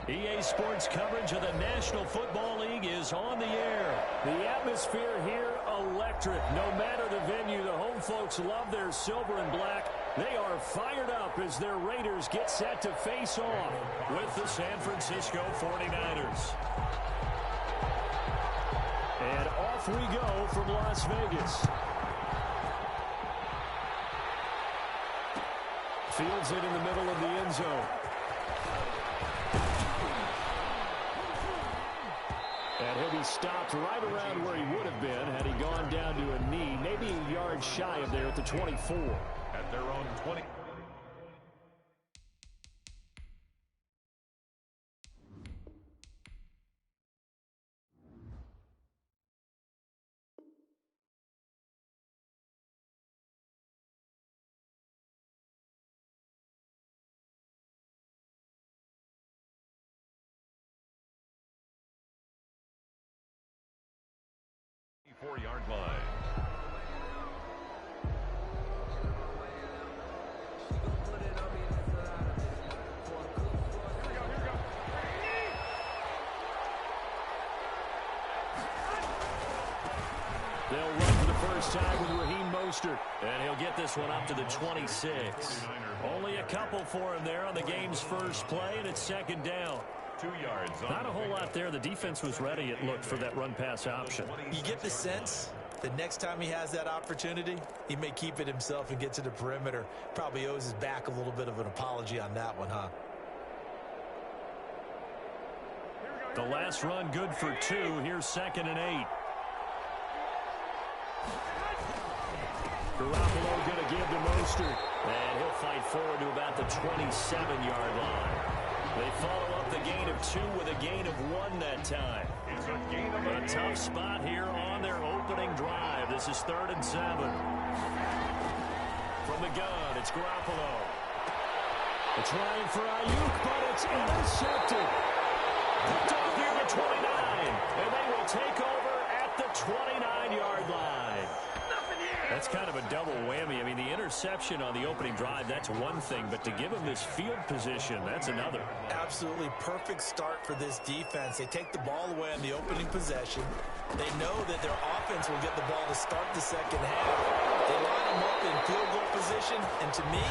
EA Sports coverage of the National Football League is on the air. The atmosphere here, electric. No matter the venue, the home folks love their silver and black. They are fired up as their Raiders get set to face off with the San Francisco 49ers. And off we go from Las Vegas. Fields it in the middle of the end zone. And he'll be stopped right around where he would have been had he gone down to a knee, maybe a yard shy of there at the 24. At their own 20. Four-yard line. They'll run for the first time with Raheem Mostert. And he'll get this one up to the 26. Only a couple for him there on the game's first play, and it's second down. 2 yards. Not a whole lot there. The defense was ready, it looked, for that run-pass option. You get the sense that next time he has that opportunity, he may keep it himself and get to the perimeter. Probably owes his back a little bit of an apology on that one, huh? The last run good for 2. Here's 2nd and 8. Garoppolo going to give to Mostert. And he'll fight forward to about the 27-yard line. They follow up the gain of 2 with a gain of 1 that time. It's a gain of a tough spot here on their opening drive. This is 3rd and 7. From the gun, it's Garoppolo. It's Ryan for Ayuk, but it's intercepted. Picked up near the 29, and they will take over at the 29-yard line. That's kind of a double whammy. I mean, the interception on the opening drive, that's one thing, but to give him this field position, that's another. Absolutely perfect start for this defense. They take the ball away on the opening possession. They know that their offense will get the ball to start the second half. They line them up in field goal position, and to me,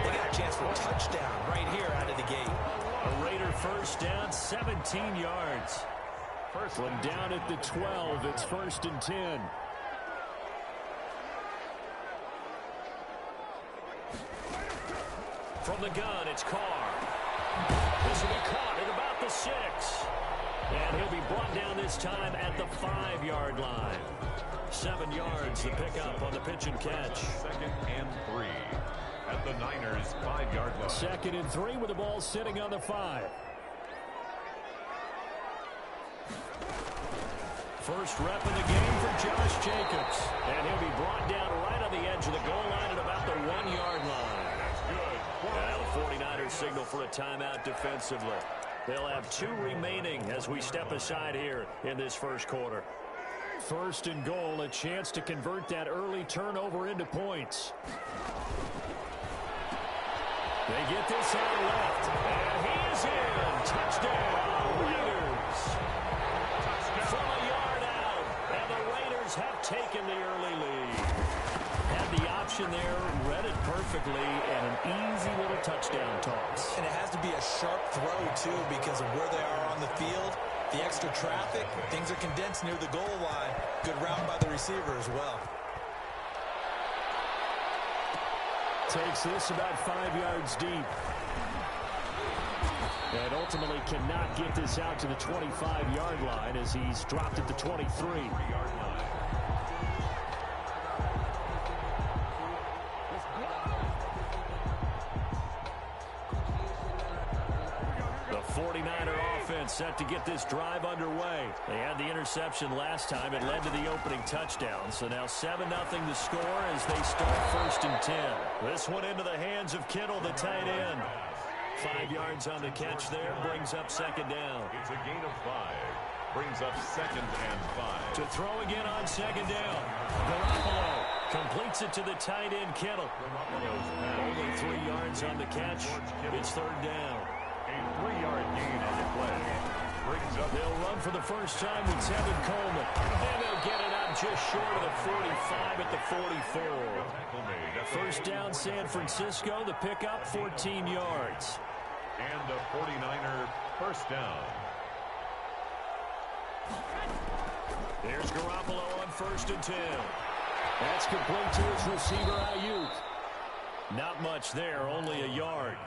they got a chance for a touchdown right here out of the gate. A Raider first down, 17 yards. From down at the 12, it's 1st and 10. From the gun, it's Carr. This will be caught at about the 6. And he'll be brought down this time at the 5-yard line. 7 yards to pick up on the pitch and catch. 2nd and 3 at the Niners' 5-yard line. 2nd and 3 with the ball sitting on the 5. First rep of the game for Josh Jacobs. And he'll be brought down right on the edge of the goal line at about the 1-yard line. That's good. Now the 49ers signal for a timeout defensively. They'll have 2 remaining as we step aside here in this first quarter. 1st and goal, a chance to convert that early turnover into points. They get this out left, and he is in. Touchdown, Raiders. From a yard out, and the Raiders have taken the early lead. Had the option there, read it perfectly, and an easy little touchdown toss. And it has to be a sharp throw, too, because of where they are on the field. The extra traffic, things are condensed near the goal line. Good route by the receiver as well. Takes this about 5 yards deep. And ultimately cannot get this out to the 25-yard line as he's dropped at the 23. The 49er offense set to get this drive underway. They had the interception last time. It led to the opening touchdown. So now 7-0 the score as they start 1st and 10. This one into the hands of Kittle, the tight end. 5 yards on the catch there, brings up 2nd down. It's a gain of 5. Brings up 2nd and 5. To throw again on 2nd down. Garoppolo completes it to the tight end, Kittle. Only 3 yards on the catch. It's 3rd down. A 3-yard gain on the play. Brings up. They'll run for the first time with Tevin Coleman. And they'll get it out just short of the 45 at the 44. First down, San Francisco. The pickup, 14 yards. And the 49er first down. There's Garoppolo on 1st and 10. That's complete to his receiver, Ayuk. Not much there, only a yard.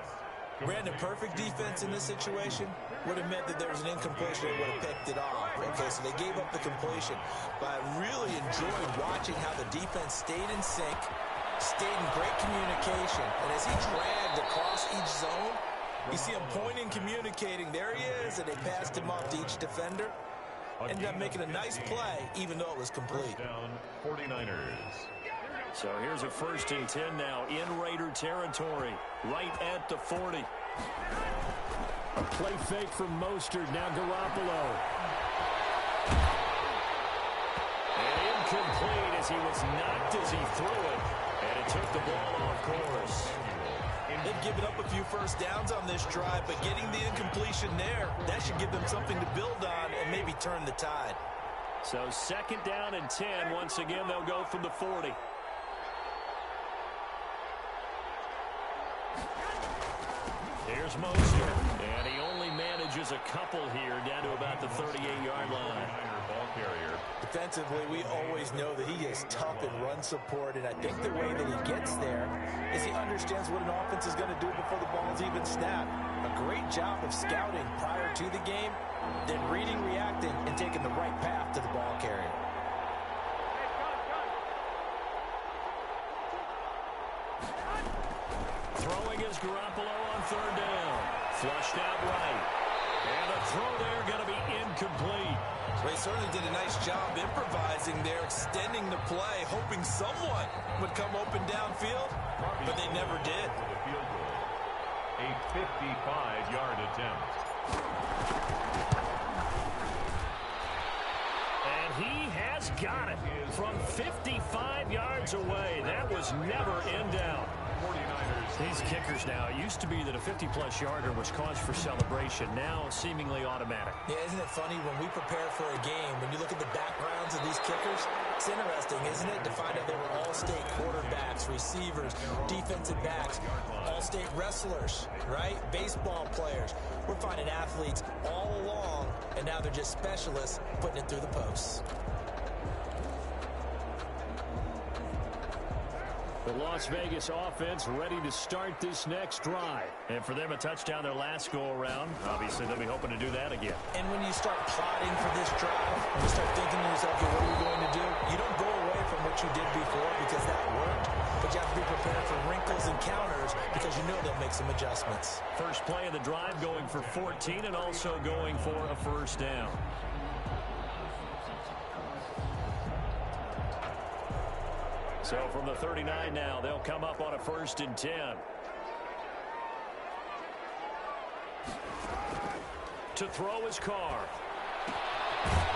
Brandon, perfect defense in this situation would have meant that there was an incompletion. They would have picked it off. Okay, so they gave up the completion. But I really enjoyed watching how the defense stayed in sync, stayed in great communication. And as he dragged across each zone, you see him pointing, communicating. There he is, and they passed him off to each defender. Ended up making a nice play, even though it was complete. Down 49ers. So here's a 1st and 10 now in Raider territory, right at the 40. A play fake from Mostert, now Garoppolo. And incomplete as he was knocked as he threw it. And it took the ball off course. They've given up a few first downs on this drive, but getting the incompletion there, that should give them something to build on and maybe turn the tide. So 2nd down and 10. Once again, they'll go from the 40. Here's Mostert, and he only manages a couple here down to about the 38-yard line. Ball carrier. Defensively, we always know that he is tough in run support, and I think the way that he gets there is he understands what an offense is going to do before the ball's even snapped. A great job of scouting prior to the game, then reading, reacting, and taking the right path to the ball carrier. Throwing is Garoppolo on 3rd down. Flushed out right. And the throw there going to be incomplete. They certainly did a nice job improvising there, extending the play, hoping someone would come open downfield, but they never did. A 55-yard attempt. And he has got it from 55 yards away. That was never in doubt. 49ers. These kickers now, it used to be that a 50-plus yarder was cause for celebration. Now seemingly automatic. Yeah, isn't it funny when we prepare for a game, when you look at the backgrounds of these kickers, it's interesting, isn't it, to find out they were all-state quarterbacks, receivers, defensive backs, all-state wrestlers, right? Baseball players. We're finding athletes all along, and now they're just specialists putting it through the posts. The Las Vegas offense ready to start this next drive. And for them, a touchdown their last go-around. Obviously, they'll be hoping to do that again. And when you start plotting for this drive, when you start thinking to yourself, okay, what are we going to do? You don't go away from what you did before because that worked, but you have to be prepared for wrinkles and counters because you know they'll make some adjustments. First play of the drive going for 14 and also going for a 1st down. So from the 39 now, they'll come up on a 1st and 10. To throw his Carr.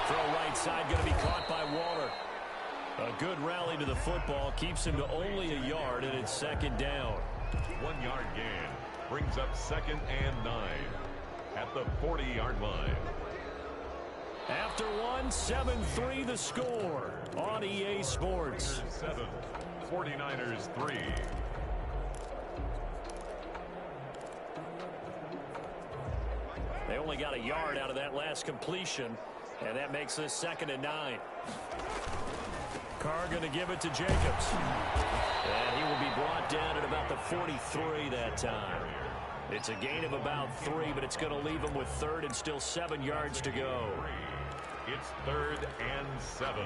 Throw right side going to be caught by Waller. A good rally to the football keeps him to only a yard, and it's 2nd down. 1-yard gain brings up 2nd and 9 at the 40-yard line. After one, 7-3 the score on EA Sports. 7, 49ers 3. They only got a yard out of that last completion, and that makes this 2nd and 9. Carr going to give it to Jacobs. And he will be brought down at about the 43 that time. It's a gain of about 3, but it's going to leave him with 3rd and still 7 yards to go. It's 3rd and 7.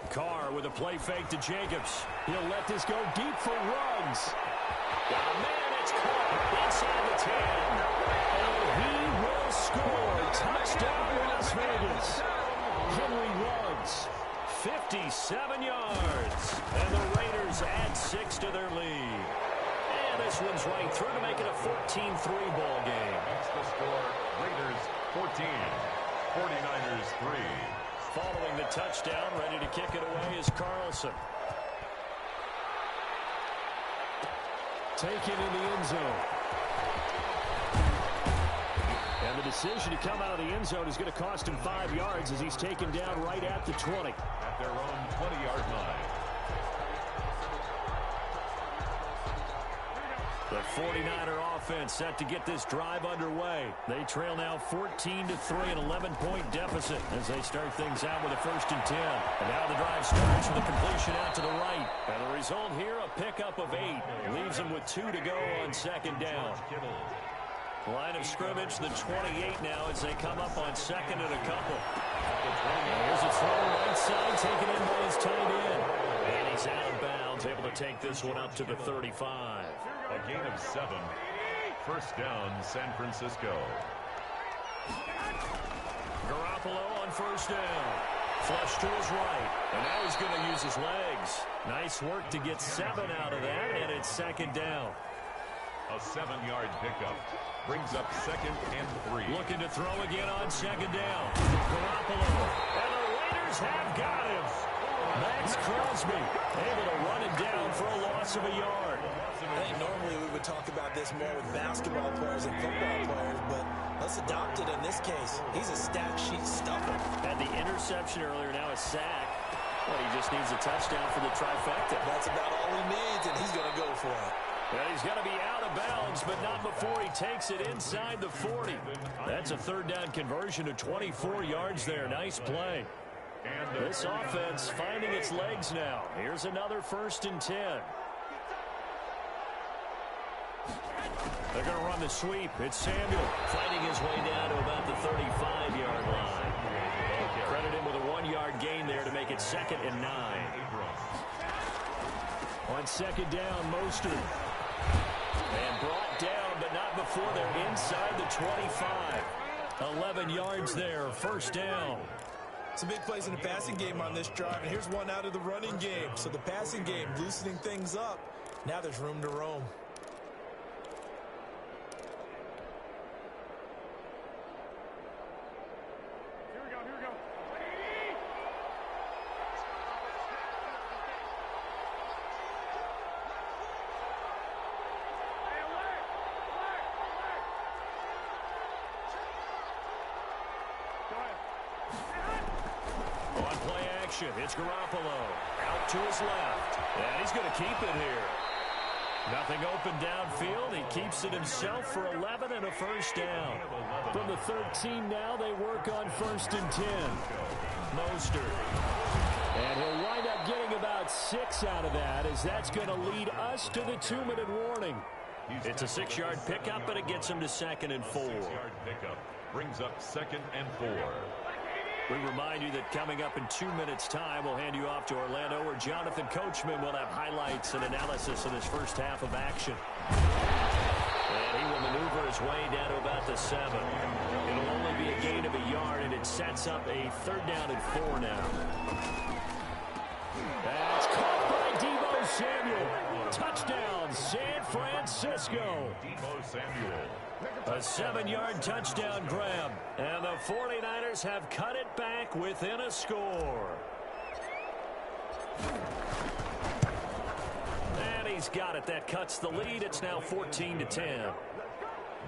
Carr with a play fake to Jacobs. He'll let this go deep for Ruggs. Oh, man, it's caught inside the 10. And he will score. Touchdown, Las Vegas. Henry Ruggs, 57 yards. And the Raiders add 6 to their lead. And this one's right through to make it a 14-3 ball game. That's the score. Raiders 14, 49ers 3. Following the touchdown, ready to kick it away is Carlson. Taken in the end zone. And the decision to come out of the end zone is going to cost him 5 yards as he's taken down right at the 20. At their own 20-yard line. The 49er offense set to get this drive underway. They trail now 14-3, an 11-point deficit as they start things out with a 1st and 10. And now the drive starts with a completion out to the right. And the result here, a pickup of 8. Leaves them with 2 to go on 2nd down. Line of scrimmage, the 28 now as they come up on 2nd and a couple. Here's a throw right side, taken in by his tight end. And he's out of bounds, able to take this one up to the 35. A gain of 7. 1st down, San Francisco. Garoppolo on 1st down. Flush to his right. And now he's going to use his legs. Nice work to get 7 out of that, and it's 2nd down. A 7-yard pickup. Brings up 2nd and 3. Looking to throw again on 2nd down. Garoppolo. And the Raiders have got him. Max Crosby able to run him down for a loss of a yard. Hey, normally we would talk about this more with basketball players and football players, but let's adopt it in this case. He's a stat sheet stuffer. Had the interception earlier, now a sack. Well, he just needs a touchdown for the trifecta. That's about all he needs, and he's going to go for it. Well, he's going to be out of bounds, but not before he takes it inside the 40. That's a 3rd down conversion to 24 yards there. Nice play. This offense finding its legs now. Here's another 1st and 10. They're going to run the sweep. It's Samuel fighting his way down to about the 35-yard line. Credit him with a 1-yard gain there to make it 2nd and 9. On 2nd down, Mostert. And brought down, but not before they're inside the 25. 11 yards there, 1st down. Some big plays in the passing game on this drive, and here's one out of the running game. So the passing game loosening things up. Now there's room to roam. It's Garoppolo out to his left, and he's going to keep it here. Nothing open downfield. He keeps it himself for 11 and a 1st down. From the 13 now, they work on 1st and 10. Mostert. And he'll wind up getting about 6 out of that, as that's going to lead us to the 2-minute warning. It's a 6-yard pickup, but it gets him to 2nd and 4. 6-yard pickup brings up 2nd and 4. We remind you that coming up in 2 minutes' time, we'll hand you off to Orlando, where Jonathan Coachman will have highlights and analysis of this 1st half of action. And he will maneuver his way down to about the 7. It'll only be a gain of a yard, and it sets up a 3rd down and 4 now. That's caught by Deebo Samuel. Touchdown, San Francisco. Deebo Samuel. A 7-yard touchdown grab, and the 49ers have cut it back within a score. And he's got it. That cuts the lead. It's now 14-10.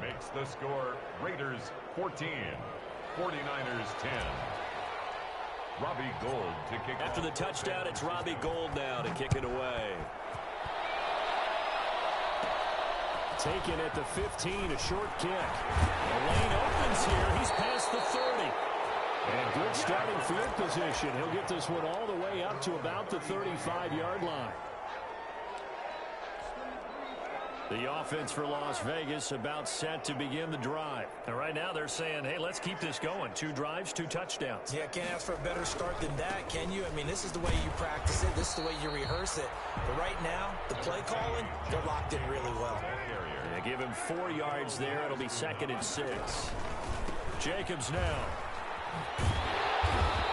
Makes the score Raiders 14, 49ers 10. Robbie Gould to kick After the touchdown, it's Robbie Gould now to kick it away. Taken at the 15, a short kick. The lane opens here. He's past the 30. And good starting field position. He'll get this one all the way up to about the 35-yard line. The offense for Las Vegas about set to begin the drive. And right now they're saying, hey, let's keep this going. 2 drives, 2 touchdowns. Yeah, can't ask for a better start than that, can you? I mean, this is the way you practice it. This is the way you rehearse it. But right now, the play calling, they're locked in really well. They give him 4 yards there. It'll be 2nd and 6. Jacobs now.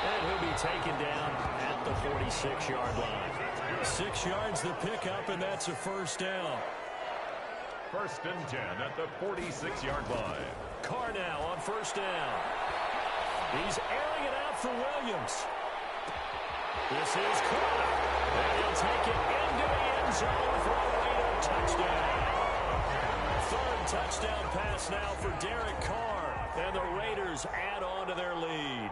And he'll be taken down at the 46-yard line. 6 yards the pickup, and that's a 1st down. 1st and 10 at the 46-yard line. Carr now on first down. He's airing it out for Williams. This is Carr. And he'll take it into the end zone for a Raider touchdown. Third touchdown pass now for Derek Carr. And the Raiders add on to their lead.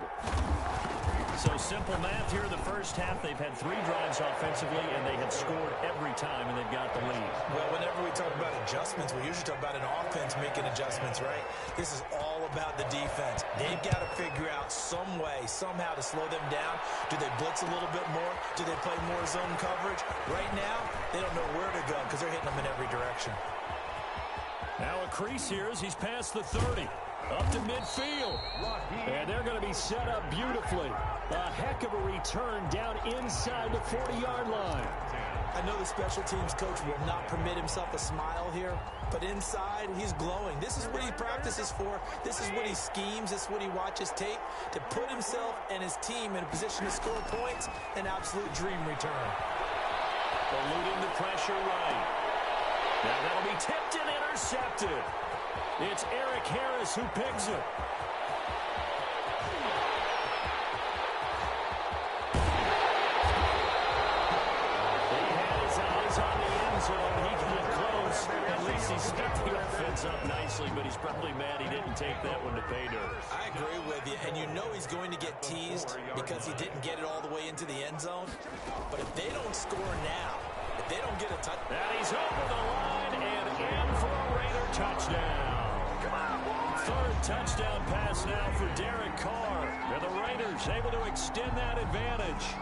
So simple math here in the first half. They've had 3 drives offensively, and they have scored every time, and they've got the lead. Well, whenever we talk about adjustments, we usually talk about an offense making adjustments, right? This is all about the defense. They've got to figure out some way, somehow to slow them down. Do they blitz a little bit more? Do they play more zone coverage? Right now, they don't know where to go because they're hitting them in every direction. Now a crease here as he's past the 30. Up to midfield. And they're going to be set up beautifully. A heck of a return down inside the 40-yard line. I know the special teams coach will not permit himself a smile here, but inside, he's glowing. This is what he practices for. This is what he schemes. This is what he watches tape to put himself and his team in a position to score points. An absolute dream return. Eluding the pressure right. Now that'll be tipped and intercepted. It's Eric Harris who picks it. He had his eyes on the end zone. He got close. At least he stuck the offense up nicely, but he's probably mad he didn't take that one to pay dirt. I agree with you, and you know he's going to get teased because he didn't get it all the way into the end zone. But if they don't score now, if they don't get a touchdown. And he's over the line and in for a Raider touchdown. Third touchdown pass now for Derek Carr. And the Raiders able to extend that advantage.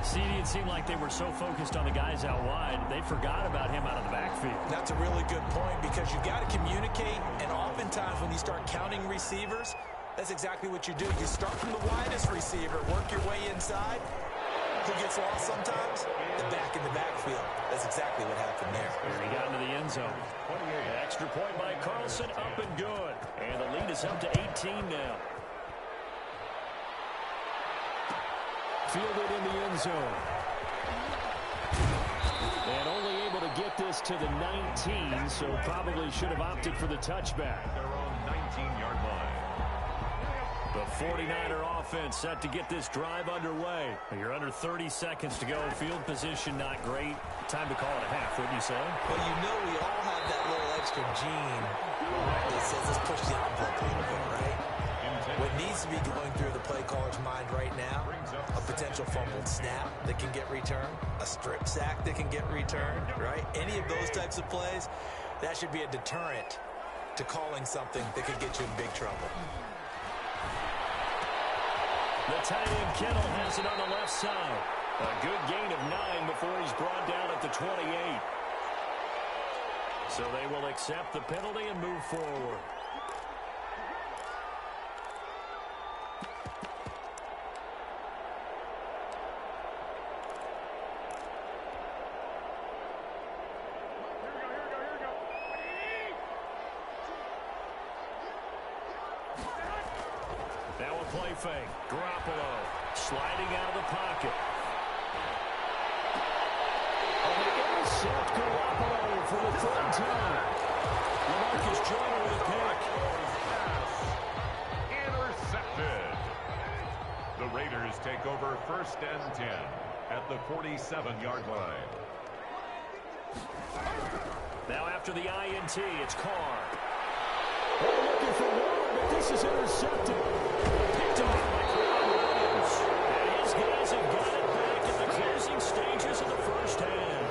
CD, it seemed like they were so focused on the guys out wide, they forgot about him out of the backfield. That's a really good point because you got to communicate, and oftentimes when you start counting receivers, that's exactly what you do. You start from the widest receiver, work your way inside. Who gets lost sometimes? The back in the backfield. That's exactly what happened there. And he got into the end zone. Extra point by Carlson, up and good. And the lead is up to 18 now. Fielded in the end zone. And only able to get this to the 19, so probably should have opted for the touchback. Their own 19-yard line. The 49er offense set to get this drive underway. You're under 30 seconds to go. Field position not great. Time to call it a half, wouldn't you say? Well, you know we all have that little extra gene that says let's push the envelope a little bit, right? What needs to be going through the play caller's mind right now, a potential fumbled snap that can get returned, a strip sack that can get returned, right? Any of those types of plays, that should be a deterrent to calling something that could get you in big trouble. The tight end Kittle has it on the left side. A good gain of 9 before he's brought down at the 28. So they will accept the penalty and move forward. Now a play fake. Garoppolo sliding out of the pocket. And they intercept Garoppolo for the 3rd time. LaMarcus Joyner with a pick. Intercepted. The Raiders take over 1st and 10 at the 47-yard line. Now after the INT, it's Carr. They're looking for one, but this is intercepted. Picked off by Williams. And his guys have got it back at the closing stages of the first half.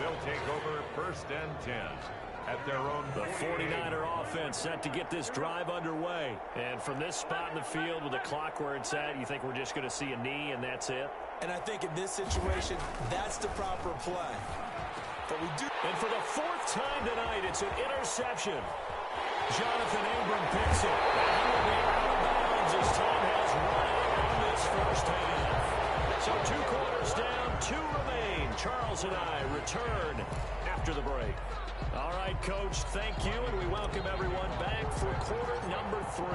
They'll take over 1st and 10 at their own. The 49er offense set to get this drive underway. And from this spot in the field with the clock where it's at, you think we're just going to see a knee and that's it? And I think in this situation, that's the proper play. But we do. And for the 4th time tonight, it's an interception. Jonathan Abram picks it. And he will be out of bounds as time has run out in this first half. So 2 quarters down, 2 remain. Charles and I return after the break. All right, Coach, thank you, and we welcome everyone back for quarter number 3.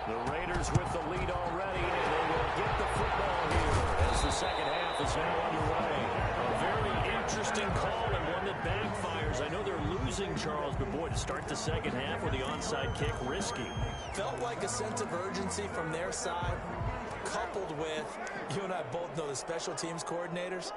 The Raiders with the lead already, and they will get the football here as the second half is now underway. A very Interesting call and one that backfires. I know they're losing, Charles, but boy, to start the second half with the onside kick, risky. Felt like a sense of urgency from their side, coupled with, you and I both know the special teams coordinators,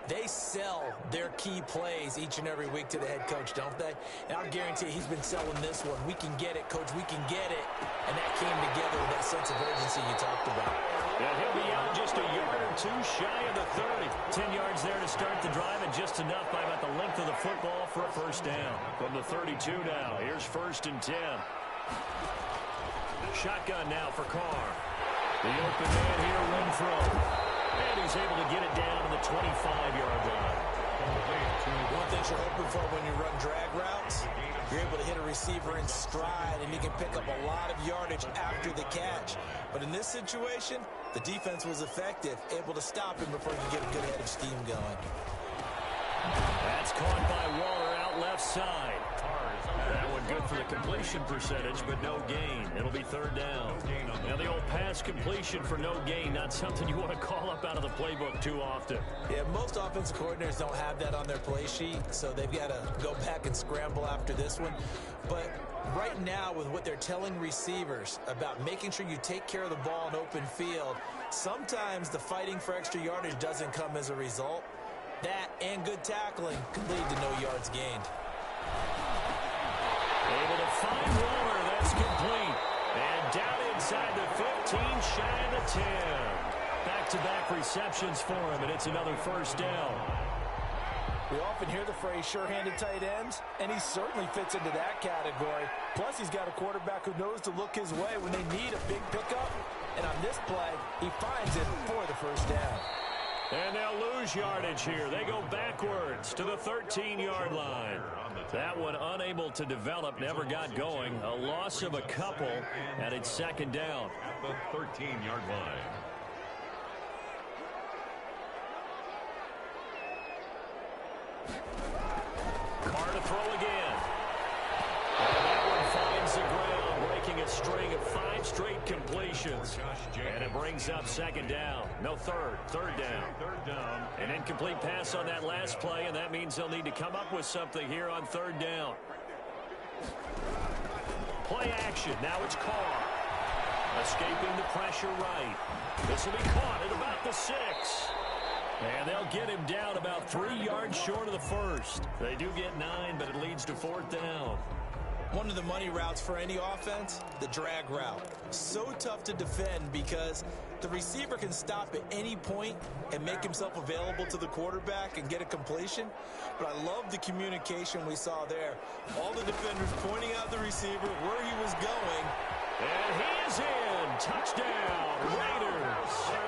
they sell their key plays each and every week to the head coach, don't they? And I'll guarantee he's been selling this one. We can get it, coach, we can get it. And that came together with that sense of urgency you talked about. Yeah, he'll be out just a yard or two shy of the 30. 10 yards there to start the drive, and just enough by about the length of the football for a first down. From the 32 now, here's 1st and 10. Shotgun now for Carr. The open man here, Renfro. And he's able to get it down to the 25-yard line. One thing you're hoping for when you run drag routes, you're able to hit a receiver in stride, and you can pick up a lot of yardage after the catch. But in this situation, the defense was effective, able to stop him before he could get a good head of steam going. That's caught by Waller out left side. That one good for the completion percentage, but no gain. It'll be 3rd down. Now the old pass completion for no gain, not something you want to call up out of the playbook too often. Yeah, most offensive coordinators don't have that on their play sheet, so they've got to go back and scramble after this one. But right now, with what they're telling receivers about making sure you take care of the ball in open field, sometimes the fighting for extra yardage doesn't come as a result. That and good tackling could lead to no yards gained. Able to find Waller. That's complete. And down inside the 15, shy of the 10. Back-to-back receptions for him, and it's another first down. We often hear the phrase sure-handed tight ends, and he certainly fits into that category. Plus, he's got a quarterback who knows to look his way when they need a big pickup. And on this play, he finds it for the first down. And they'll lose yardage here. They go backwards to the 13-yard line. That one unable to develop, never got going. A loss of a couple, and it's 2nd down. At the 13-yard line. Carr to throw again. And that one finds the ground, breaking a string of 5 straight completions. And it brings up 2nd down. No, 3rd down. 3rd down. An incomplete pass on that last play, and that means they'll need to come up with something here on 3rd down. Play action. Now it's Carr. Escaping the pressure right. This will be caught at about the 6. And they'll get him down about 3 yards short of the first. They do get 9, but it leads to 4th down. One of the money routes for any offense, the drag route. So tough to defend because the receiver can stop at any point and make himself available to the quarterback and get a completion. But I love the communication we saw there. All the defenders pointing out the receiver where he was going. And he is in. Touchdown, Raiders.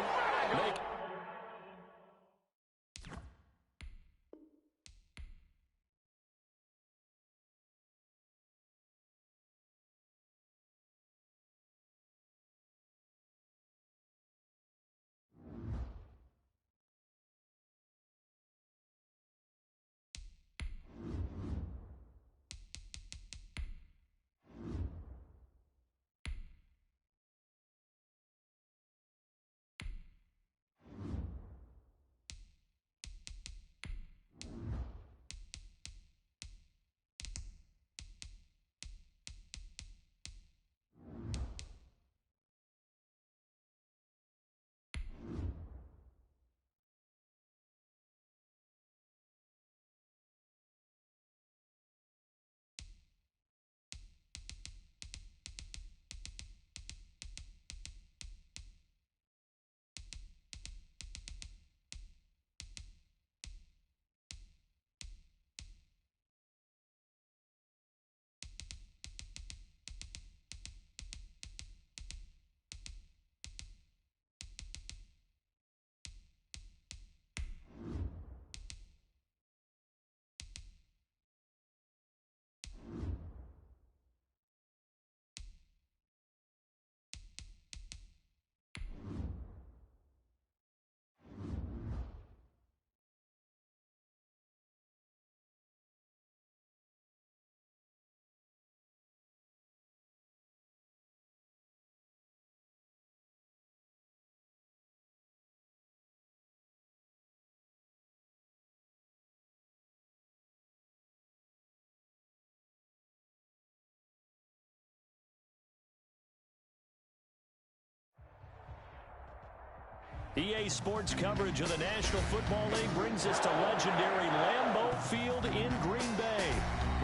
EA Sports coverage of the National Football League brings us to legendary Lambeau Field in Green Bay.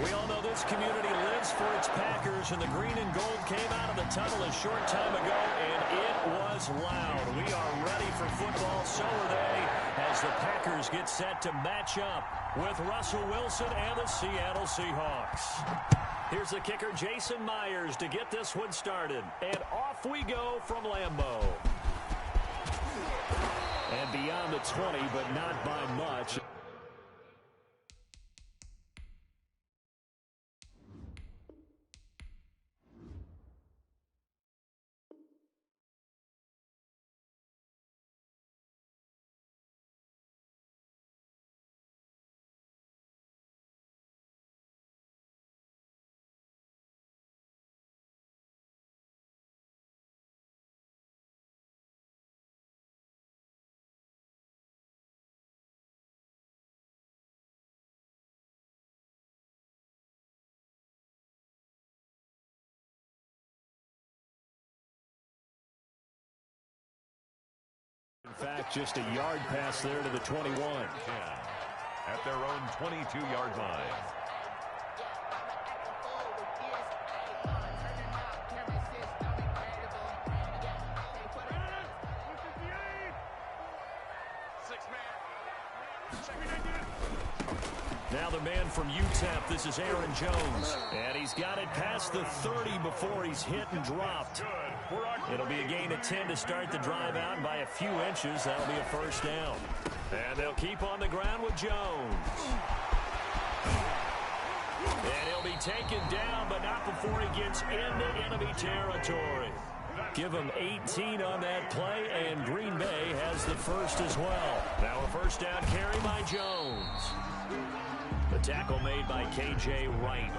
We all know this community lives for its Packers, and the green and gold came out of the tunnel a short time ago, and it was loud. We are ready for football, so are they, as the Packers get set to match up with Russell Wilson and the Seattle Seahawks. Here's the kicker, Jason Myers, to get this one started. And off we go from Lambeau. And beyond the 20, but not by much. In fact, just a yard pass there to the 21. At their own 22-yard line. Now the man from UTEP, this is Aaron Jones. And he's got it past the 30 before he's hit and dropped. It'll be a gain of 10 to start the drive out, and by a few inches, that'll be a first down. And they'll keep on the ground with Jones. And he'll be taken down, but not before he gets into enemy territory. Give him 18 on that play, and Green Bay has the first as well. Now a first down carry by Jones. The tackle made by K.J. Wright.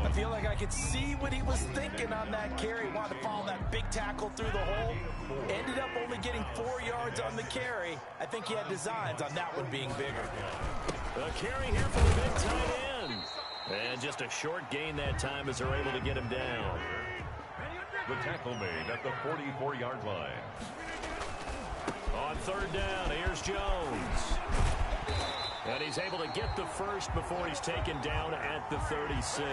I feel like I could see what he was thinking on that carry. Wanted to follow that big tackle through the hole. Ended up only getting 4 yards on the carry. I think he had designs on that one being bigger. The carry here for the big tight end. And just a short gain that time as they're able to get him down. The tackle made at the 44-yard line. On third down, here's Jones. And he's able to get the first before he's taken down at the 36.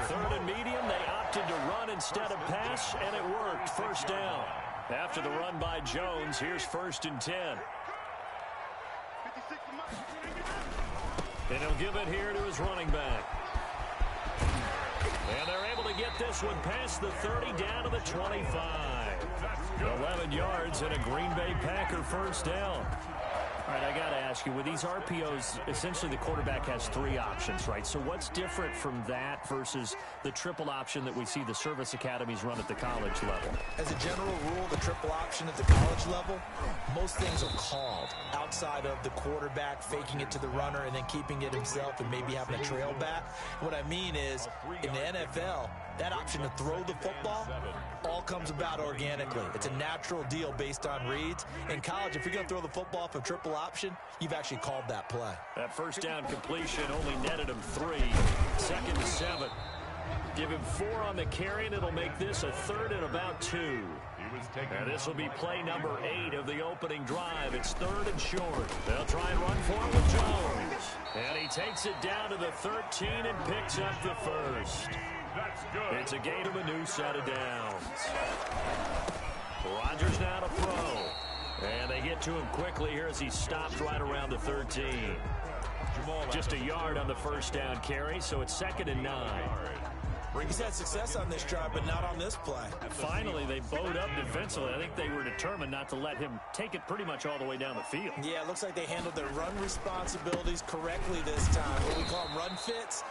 Third and medium, they opted to run instead of pass, and it worked. First down. After the run by Jones, here's first and 10. And he'll give it here to his running back. And they're able to get this one past the 30 down to the 25. 11 yards and a Green Bay Packer first down. All right, I got to ask you, with these RPOs, essentially the quarterback has 3 options, right? So what's different from that versus the triple option that we see the service academies run at the college level? As a general rule, the triple option at the college level, most things are called outside of the quarterback faking it to the runner and then keeping it himself and maybe having a trail back. What I mean is, in the NFL, that option to throw the football all comes about organically. It's a natural deal based on reads. In college, if you're going to throw the football for triple option, you've actually called that play. That first down completion only netted him 3. Second to 7. Give him 4 on the carry, and it'll make this a third and about 2. And this will be play number 8 of the opening drive. It's third and short. They'll try and run for it with Jones. And he takes it down to the 13 and picks up the first. It's a gain of a new set of downs. Rodgers now to throw. And they get to him quickly here as he stops right around the 13. Just a yard on the first down carry, so it's second and 9. He's had success on this drive, but not on this play. Finally, they bowed up defensively. I think they were determined not to let him take it pretty much all the way down the field. Yeah, it looks like they handled their run responsibilities correctly this time. What we call them run fits.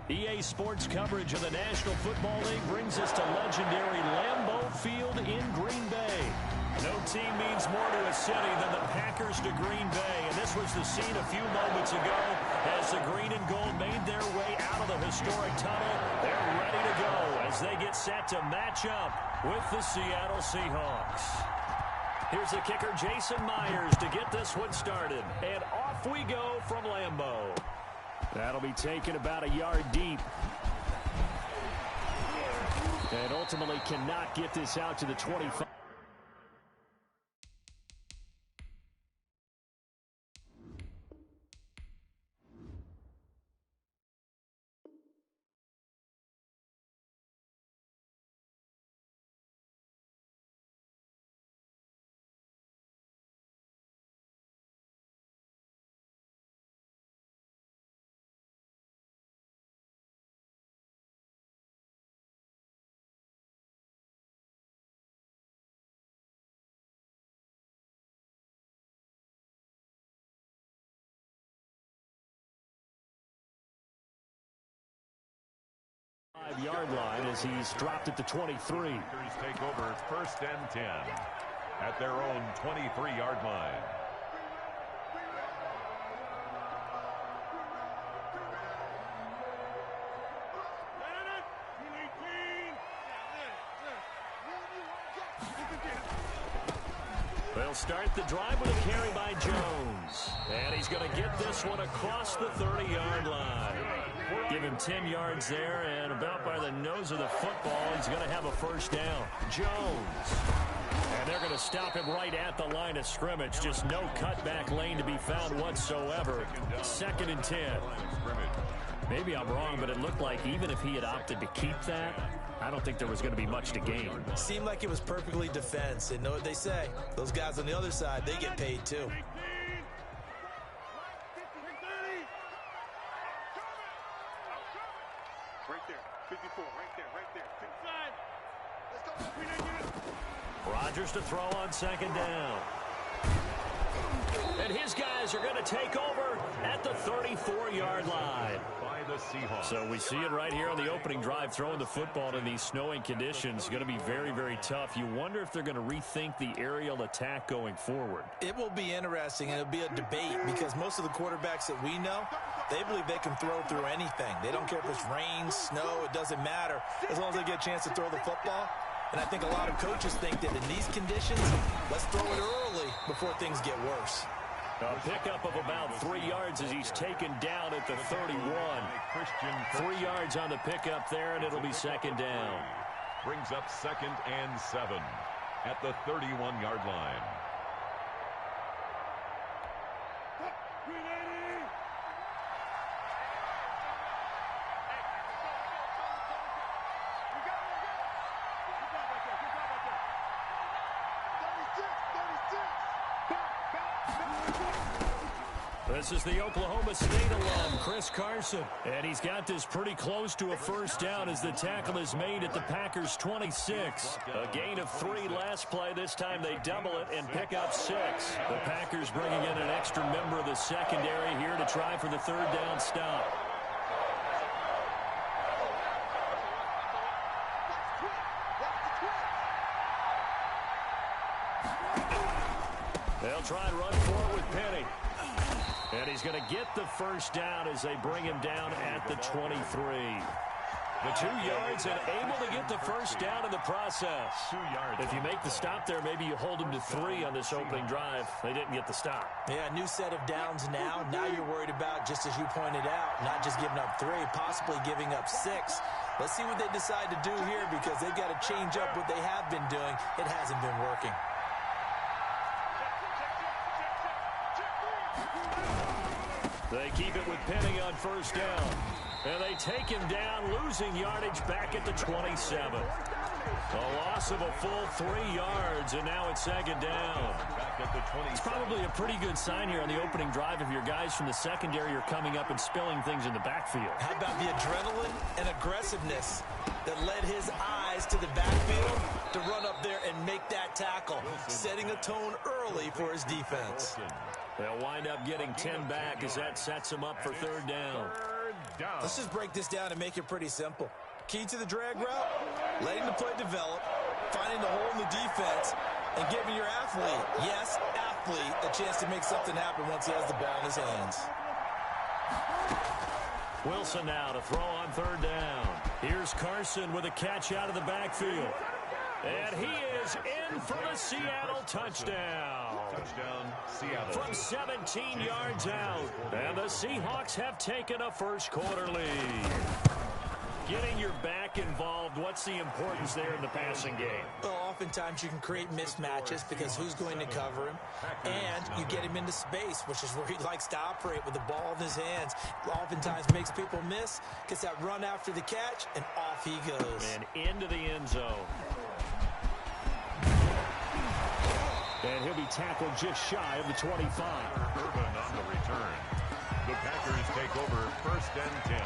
EA Sports coverage of the National Football League brings us to legendary Lambeau Field in Green Bay. No team means more to a city than the Packers to Green Bay, and this was the scene a few moments ago as the green and gold made their way out of the historic tunnel. They're ready to go as they get set to match up with the Seattle Seahawks. Here's the kicker, Jason Myers, to get this one started, and off we go from Lambeau. That'll be taken about a yard deep. And ultimately cannot get this out to the 25. Yard line as he's dropped at the 23. Take over 1st and 10 at their own 23-yard line. They'll start the drive with a carry by Jones. And he's going to get this one across the 30-yard line. Give him 10 yards there, and about by the nose of the football, he's going to have a first down. Jones. And they're going to stop him right at the line of scrimmage. Just no cutback lane to be found whatsoever. 2nd and 10. Maybe I'm wrong, but it looked like even if he had opted to keep that, I don't think there was going to be much to gain. Seemed like it was perfectly defense. And know what they say? Those guys on the other side, they get paid too. Right there, 54, right there. Inside. Let's go. Rodgers to throw on 2nd down. And his guys are going to take over at the 34-yard line. By the Seahawks. So we see it right here on the opening drive, throwing the football in these snowing conditions. Going to be very, very tough. You wonder if they're going to rethink the aerial attack going forward. It will be interesting, and it'll be a debate because most of the quarterbacks that we know, they believe they can throw through anything. They don't care if it's rain, snow, it doesn't matter as long as they get a chance to throw the football. And I think a lot of coaches think that in these conditions, let's throw it early before things get worse. A pickup of about 3 yards as he's taken down at the 31. 3 yards on the pickup there, and it'll be 2nd down. Brings up 2nd and 7 at the 31-yard line. This is the Oklahoma State alum, Chris Carson. And he's got this pretty close to a first down as the tackle is made at the Packers' 26. A gain of 3 last play. This time they double it and pick up 6. The Packers bringing in an extra member of the secondary here to try for the 3rd down stop. They'll try and run for it with Penny. And he's going to get the first down as they bring him down at the 23. The 2 yards and able to get the first down in the process. 2 yards. If you make the stop there, maybe you hold him to 3 on this opening drive. They didn't get the stop. Yeah, new set of downs now. Now you're worried about, just as you pointed out, not just giving up 3, possibly giving up 6. Let's see what they decide to do here because they've got to change up what they have been doing. It hasn't been working. They keep it with Penny on first down. And they take him down, losing yardage back at the 27. A loss of a full 3 yards, and now it's 2nd down. It's probably a pretty good sign here on the opening drive if your guys from the secondary are coming up and spilling things in the backfield. How about the adrenaline and aggressiveness that led his eyes to the backfield to run up there and make that tackle, setting a tone early for his defense. They'll wind up getting 10 back as that sets them up for 3rd down. down. Let's just break this down and make it pretty simple. Key to the drag route, letting the play develop, finding the hole in the defense, and giving your athlete, yes, athlete, a chance to make something happen once he has the ball in his hands. Wilson now to throw on third down. Here's Carson with a catch out of the backfield. And he is in for the Seattle touchdown. Touchdown, Seattle. From 17 yards out. And the Seahawks have taken a first quarter lead. Getting your back involved, what's the importance there in the passing game? Well, oftentimes you can create mismatches because who's going to cover him? And you get him into space, which is where he likes to operate with the ball in his hands. Oftentimes makes people miss, gets that run after the catch, and off he goes. And into the end zone. And he'll be tackled just shy of the 25. Urban on the return. The Packers take over first and 10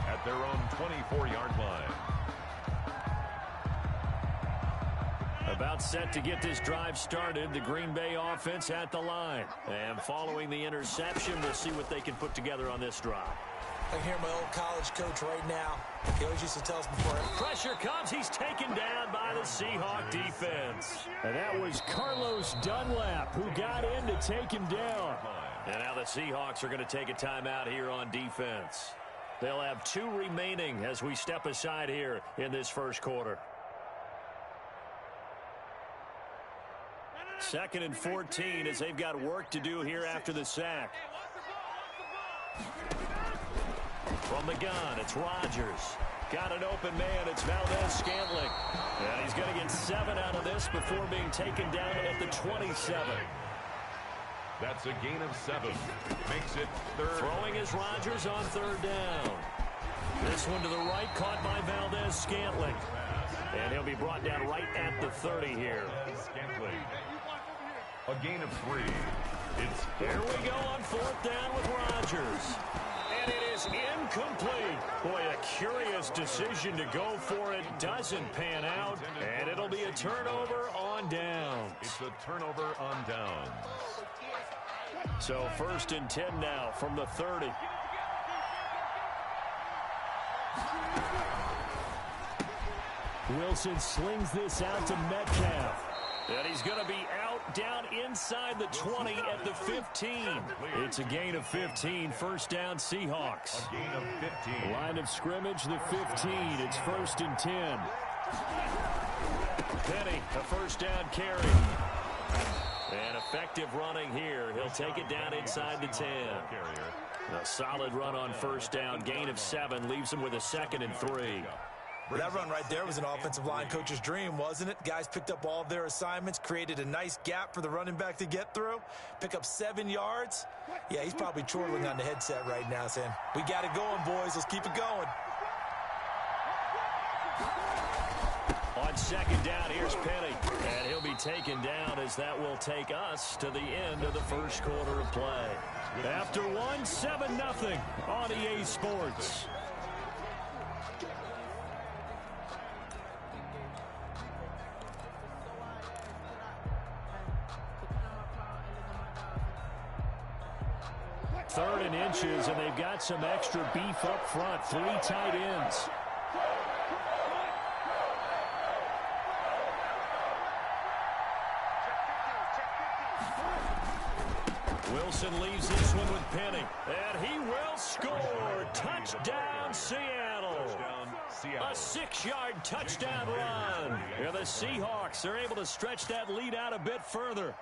at their own 24-yard line. About set to get this drive started, the Green Bay offense at the line. And following the interception, we'll see what they can put together on this drive. I can hear my old college coach right now. He always used to tell us before. Pressure comes. He's taken down by the Seahawk defense. And that was Carlos Dunlap who got in to take him down. And now the Seahawks are going to take a timeout here on defense. They'll have 2 remaining as we step aside here in this first quarter. 2nd and 14 as they've got work to do here after the sack. From the gun, it's Rodgers. Got an open man, it's Valdez-Scantling. And he's going to get 7 out of this before being taken down at the 27. That's a gain of 7. Makes it third. Throwing is Rodgers on third down. This one to the right, caught by Valdez-Scantling. And he'll be brought down right at the 30 here. Scantling. A gain of 3. It's Here we go on 4th down with Rodgers. And it is incomplete. Boy, a curious decision to go for it. Doesn't pan out. And it'll be a turnover on downs. It's a turnover on downs. So 1st and 10 now from the 30. Wilson slings this out to Metcalf. And he's going to be out down inside the 20 at the 15. It's a gain of 15. First down, Seahawks. A gain of 15. Line of scrimmage, the 15. It's 1st and 10. Penny, a first down carry. And effective running here. He'll take it down inside the 10. A solid run on first down. Gain of 7. Leaves him with a 2nd and 3. That run right there was an offensive line coach's dream, wasn't it? Guys picked up all of their assignments, created a nice gap for the running back to get through, pick up 7 yards. Yeah, he's probably chortling on the headset right now saying, we got it going, boys. Let's keep it going. On 2nd down, here's Penny. And he'll be taken down as that will take us to the end of the first quarter of play. After 1, 7-0 on EA Sports. Third and inches, and they've got some extra beef up front. 3 tight ends. Wilson leaves this one with Penny. And he will score. Touchdown, Seattle. A 6-yard touchdown run. And the Seahawks are able to stretch that lead out a bit further.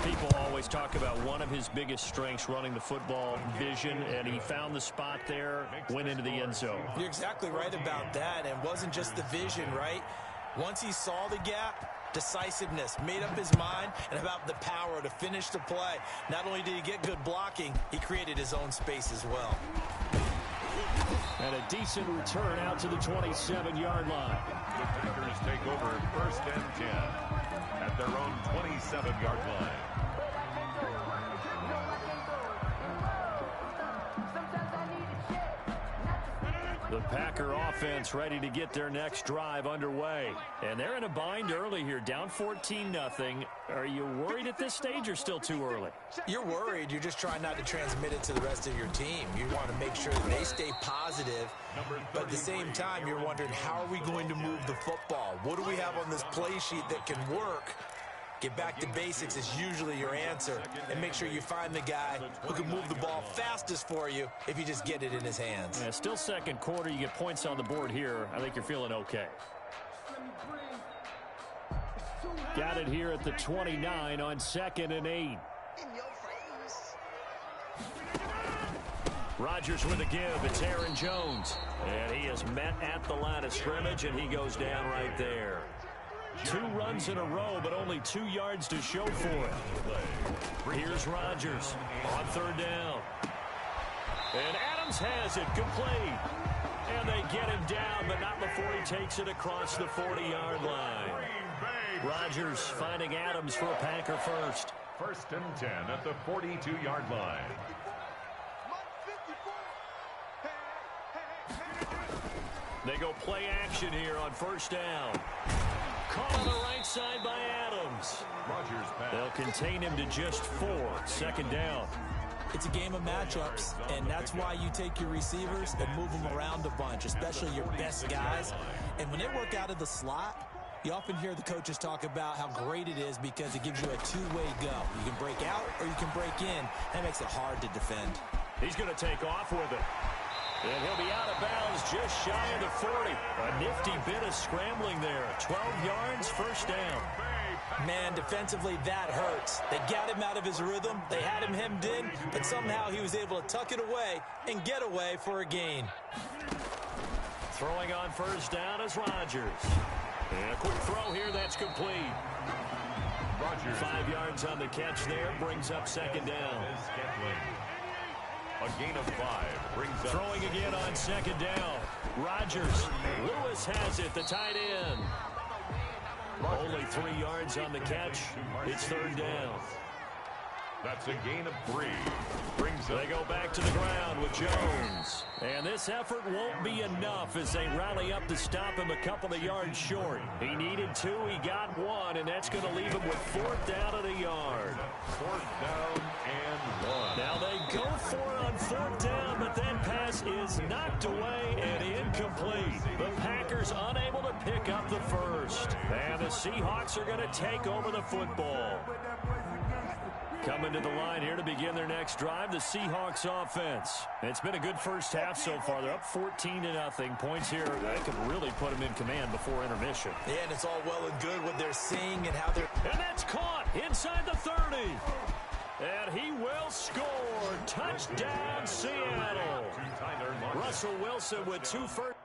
People always talk about one of his biggest strengths, running the football, vision, and he found the spot there, went into the end zone. You're exactly right about that. And it wasn't just the vision, right? Once he saw the gap, decisiveness, made up his mind, and about the power to finish the play. Not only did he get good blocking, he created his own space as well. And a decent return out to the 27-yard line. The Packers take over 1st and 10 at their own 27-yard line. The Packer offense ready to get their next drive underway. And they're in a bind early here, down 14-0. Are you worried at this stage or still too early? You're worried. You're just trying not to transmit it to the rest of your team. You want to make sure that they stay positive. But at the same time, you're wondering, how are we going to move the football? What do we have on this play sheet that can work? Get back to basics is usually your answer. And make sure you find the guy who can move the ball fastest for you if you just get it in his hands. Yeah, still second quarter. You get points on the board here. I think you're feeling okay. Got it here at the 29 on 2nd and 8. Rodgers with a give. It's Aaron Jones. And he is met at the line of scrimmage, and he goes down right there. 2 runs in a row, but only 2 yards to show for it. Here's Rodgers on 3rd down. And Adams has it complete. And they get him down, but not before he takes it across the 40-yard line. Rodgers finding Adams for a Packer first. 1st and 10 at the 42-yard line. They go play action here on 1st down. Caught on the right side by Adams. They'll contain him to just 4. 2nd down. It's a game of matchups, and that's why you take your receivers and move them around a bunch, especially your best guys. And when they work out of the slot, you often hear the coaches talk about how great it is because it gives you a two-way go. You can break out or you can break in. That makes it hard to defend. He's going to take off with it. And he'll be out of bounds just shy of the 40. A nifty bit of scrambling there. 12 yards, 1st down. Man, defensively, that hurts. They got him out of his rhythm. They had him hemmed in, but somehow he was able to tuck it away and get away for a gain. Throwing on 1st down is Rodgers. And a quick throw here, that's complete. 5 yards on the catch there, brings up 2nd down. A gain of 5 brings up. Throwing again on 2nd down. Rodgers. Lewis has it, the tight end. Only 3 yards on the catch. It's 3rd down. That's a gain of 3. They go back to the ground with Jones. And this effort won't be enough as they rally up to stop him a couple of yards short. He needed 2, he got 1, and that's going to leave him with 4th down and a yard. 4th down and 1. Now they go for it on 4th down, but that pass is knocked away and incomplete. The Packers unable to pick up the first. And the Seahawks are going to take over the football. Coming to the line here to begin their next drive, the Seahawks offense. It's been a good first half so far. They're up 14-0. Points here that could really put them in command before intermission. Yeah, and it's all well and good what they're seeing and how they're... And that's caught inside the 30. And he will score. Touchdown, Seattle. Russell Wilson with 2 first.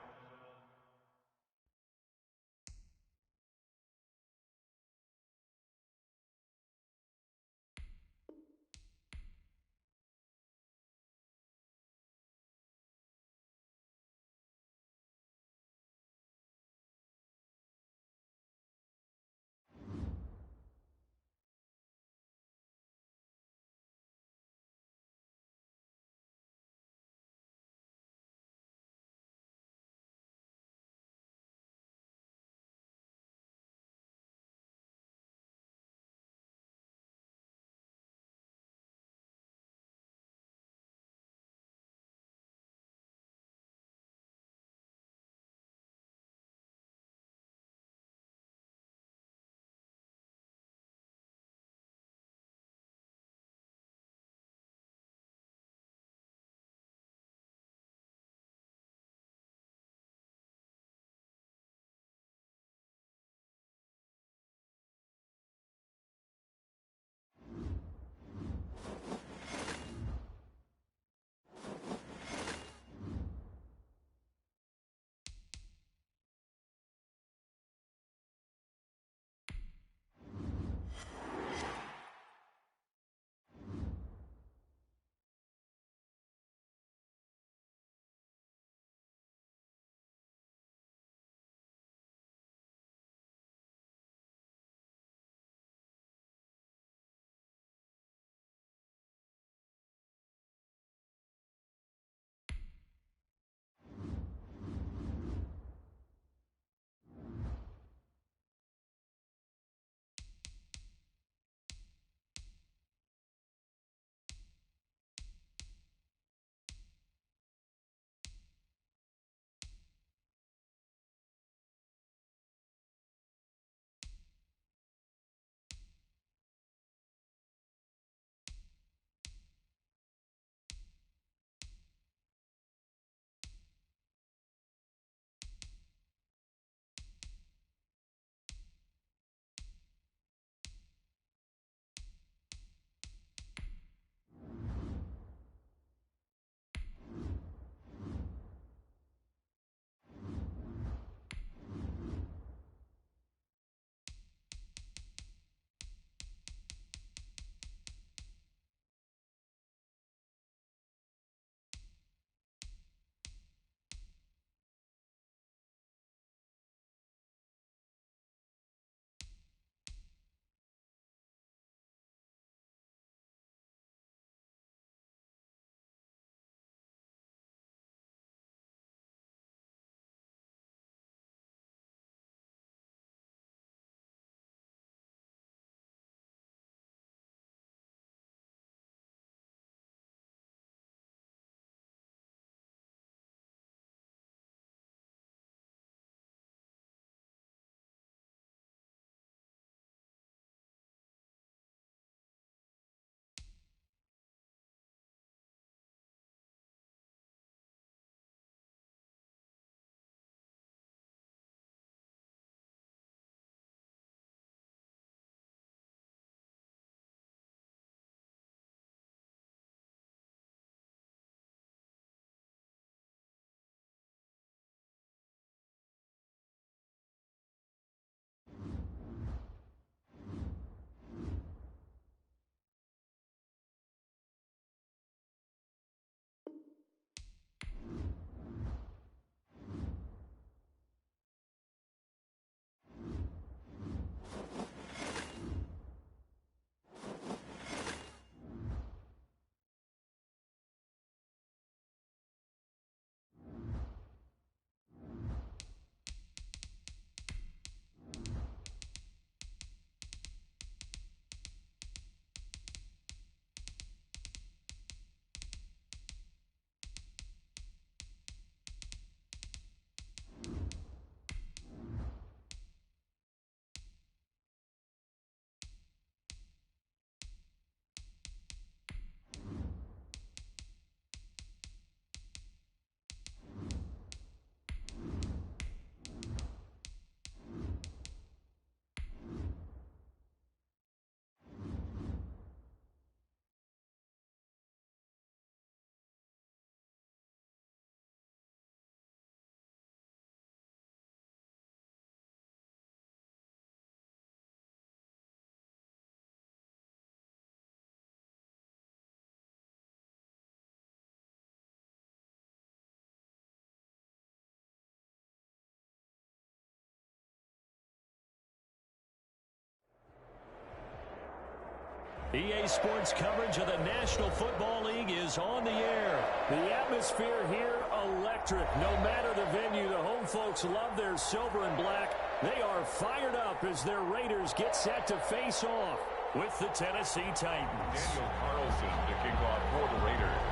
EA Sports coverage of the National Football League is on the air. The atmosphere here, electric. No matter the venue, the home folks love their silver and black. They are fired up as their Raiders get set to face off with the Tennessee Titans. Daniel Carlson to kick off for the Raiders.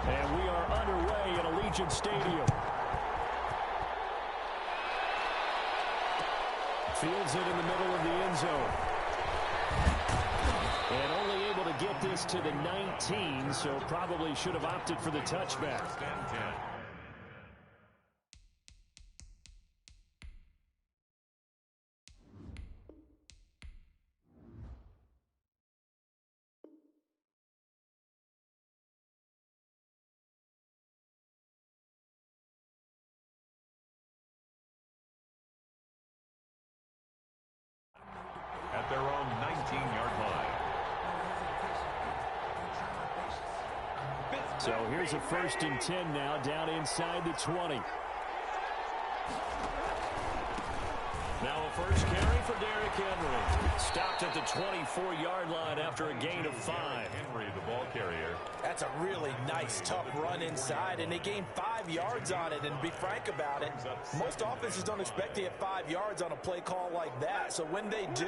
And we are underway at Allegiant Stadium. Fields it in the middle of the end zone. And only able to get this to the 19, so probably should have opted for the touchback. First and 10. At their own 19-yard line. So here's a 1st and 10 now, down inside the 20. Now a first carry for Derrick Henry. Stopped at the 24-yard line after a gain of 5. Henry, the ball carrier. That's a really nice, tough run inside, and they gained 5 yards on it. And to be frank about it, most offenses don't expect to get 5 yards on a play call like that. So when they do,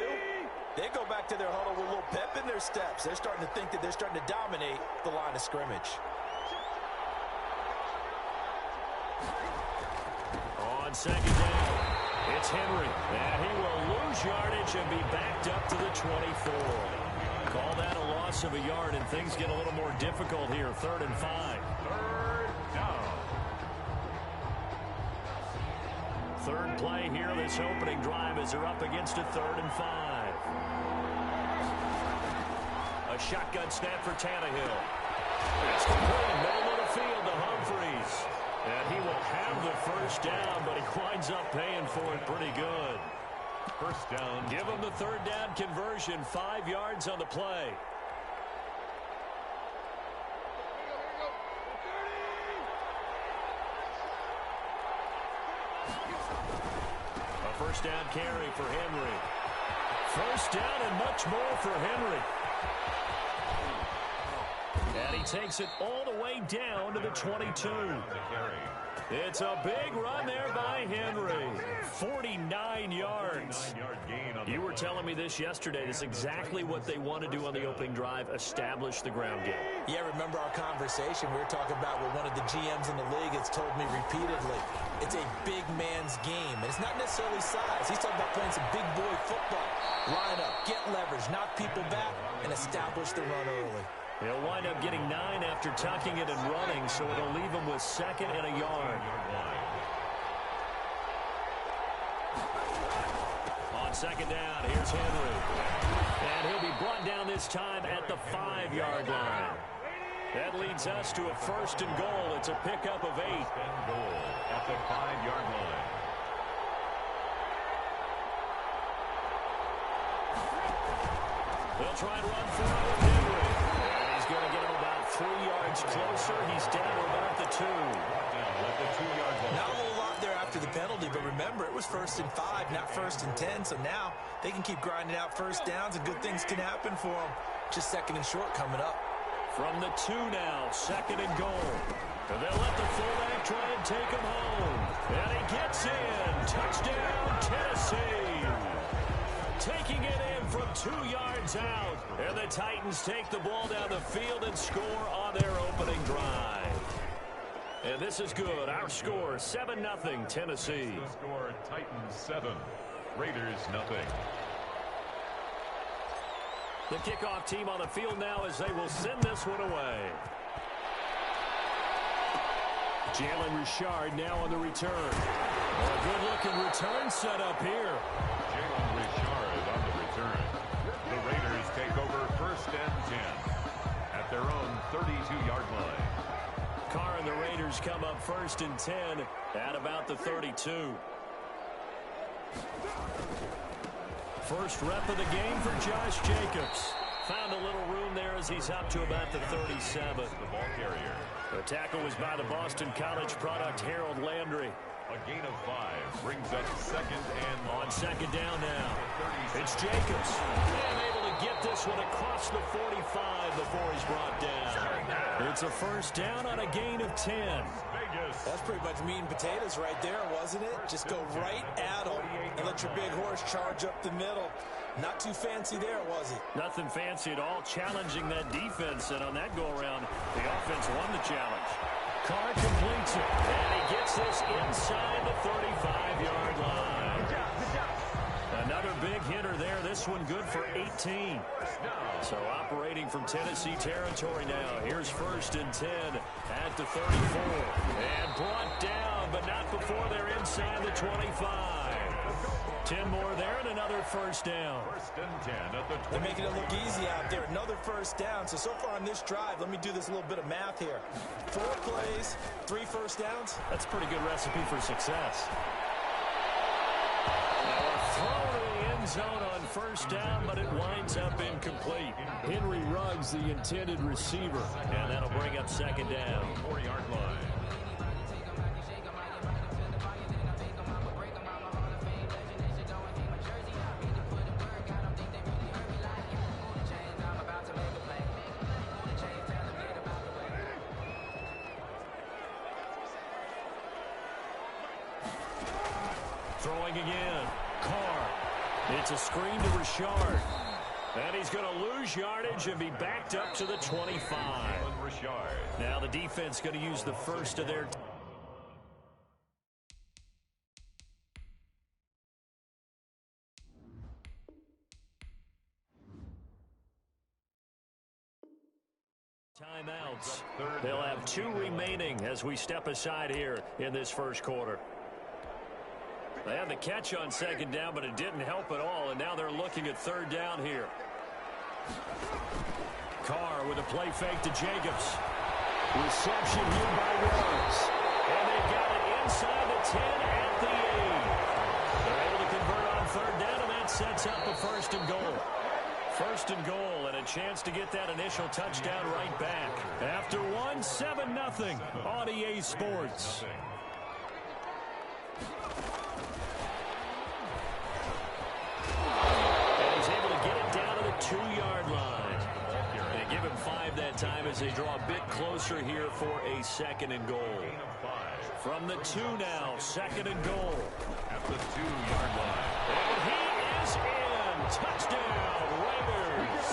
they go back to their huddle with a little pep in their steps. They're starting to think that they're starting to dominate the line of scrimmage. On second down, it's Henry. And he will lose yardage and be backed up to the 24. Call that a loss of a yard, and things get a little more difficult here. 3rd and 5. Third down. Third play here, this opening drive, as they're up against a 3rd and 5. A shotgun snap for Tannehill. It's complete, middle of the field to Humphries. And he will have the first down, but he winds up paying for it pretty good. First down. Give him the 3rd down conversion, 5 yards on the play. A first down carry for Henry. First down and much more for Henry. And he takes it all the way down to the 22. It's a big run there by Henry. 49 yards. You were telling me this yesterday. This is exactly what they want to do on the opening drive, establish the ground game. Yeah, remember our conversation? We were talking about what one of the GMs in the league has told me repeatedly. It's a big man's game. And it's not necessarily size. He's talking about playing some big boy football. Line up, get leverage, knock people back, and establish the run early. He'll wind up getting 9 after tucking it and running, so it'll leave him with 2nd and a yard. On second down, here's Henry. And he'll be brought down this time at the 5-yard line. That leads us to a 1st and goal. It's a pickup of 8. 1st and goal at the 5-yard line. They'll try and run for it with Henry. And he's going to get him about 3 yards closer. He's down to about the 2. At the 2-yard line. Not a whole lot there after the penalty, but remember, it was 1st and 5, not 1st and 10. So now they can keep grinding out first downs, and good things can happen for them. Just 2nd and short coming up. From the 2 now, 2nd and goal. And they'll let the fullback try and take him home. And he gets in. Touchdown, Tennessee. Taking it in from 2 yards out. And the Titans take the ball down the field and score on their opening drive. And this is good. Our score, 7-0 Tennessee. The score, Titans 7, Raiders 0. The kickoff team on the field now as they will send this one away. Jalen Richard now on the return. A good-looking return set up here. Jalen Richard on the return. The Raiders take over 1st and 10 at their own 32-yard line. Carr and the Raiders come up 1st and 10 at about the 32. First rep of the game for Josh Jacobs. Found a little room there as he's up to about the 37. The ball carrier. The tackle was by the Boston College product, Harold Landry. A gain of 5 brings up 2nd and on 2nd down now. It's Jacobs. And able to get this one across the 45 before he's brought down. It's a first down on a gain of 10. That's pretty much meat and potatoes right there, wasn't it? Just go right at him and let your big horse charge up the middle. Not too fancy there, was it? Nothing fancy at all, challenging that defense, and on that go-around, the offense won the challenge. Carr completes it, and he gets this inside the 35-yard line. Another big hitter there. This one good for 18. So operating from Tennessee territory now. Here's first and 10 at the 34. And brought down, but not before they're inside the 25. 10 more there and another first down. First and 10 at the 20. They're making it look easy out there. Another first down. So far on this drive, let me do this little bit of math here. 4 plays, 3 first downs. That's a pretty good recipe for success. Now a throw to the end zone on first down, but it winds up incomplete. Henry Ruggs, the intended receiver, and that'll bring up second down. 4-yard line. Throwing again. Carr. It's a screen to Richard. And he's going to lose yardage and be backed up to the 25. Now the defense going to use the first of their timeouts. They'll have 2 remaining as we step aside here in this first quarter. They had the catch on second down, but it didn't help at all, and now they're looking at third down here. Carr with a play fake to Jacobs. Reception here by Ruggs. And they've got it inside the 10 at the 8. They're able to convert on third down, and that sets up a first and goal. First and goal, and a chance to get that initial touchdown right back. After 1, 7-0 on EA Sports. Time as they draw a bit closer here for a second and goal. From the 2 now, second and goal. At the 2-yard line. And he is in. Touchdown, Raiders.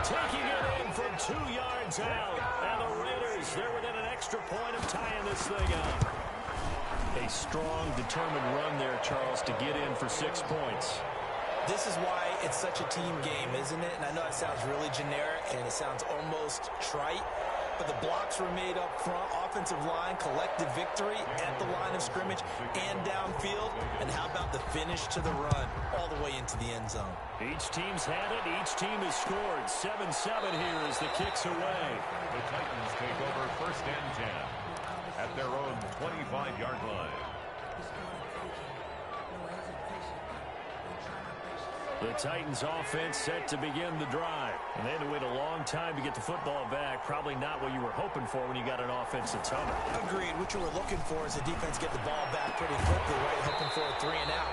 Taking it in from 2 yards out. And the Raiders, they're within an extra point of tying this thing up. A strong, determined run there, Charles, to get in for 6 points. This is why it's such a team game, isn't it? And I know it sounds really generic and it sounds almost trite, but the blocks were made up front, offensive line, collective victory at the line of scrimmage and downfield. And how about the finish to the run all the way into the end zone? Each team's had it. Each team has scored. 7-7 here as the kick's away. The Titans take over first and 10 at their own 25-yard line. The Titans offense set to begin the drive. And they had to wait a long time to get the football back. Probably not what you were hoping for when you got an offense that's humming. Agreed. What you were looking for is the defense get the ball back pretty quickly, right? Hoping for a 3 and out.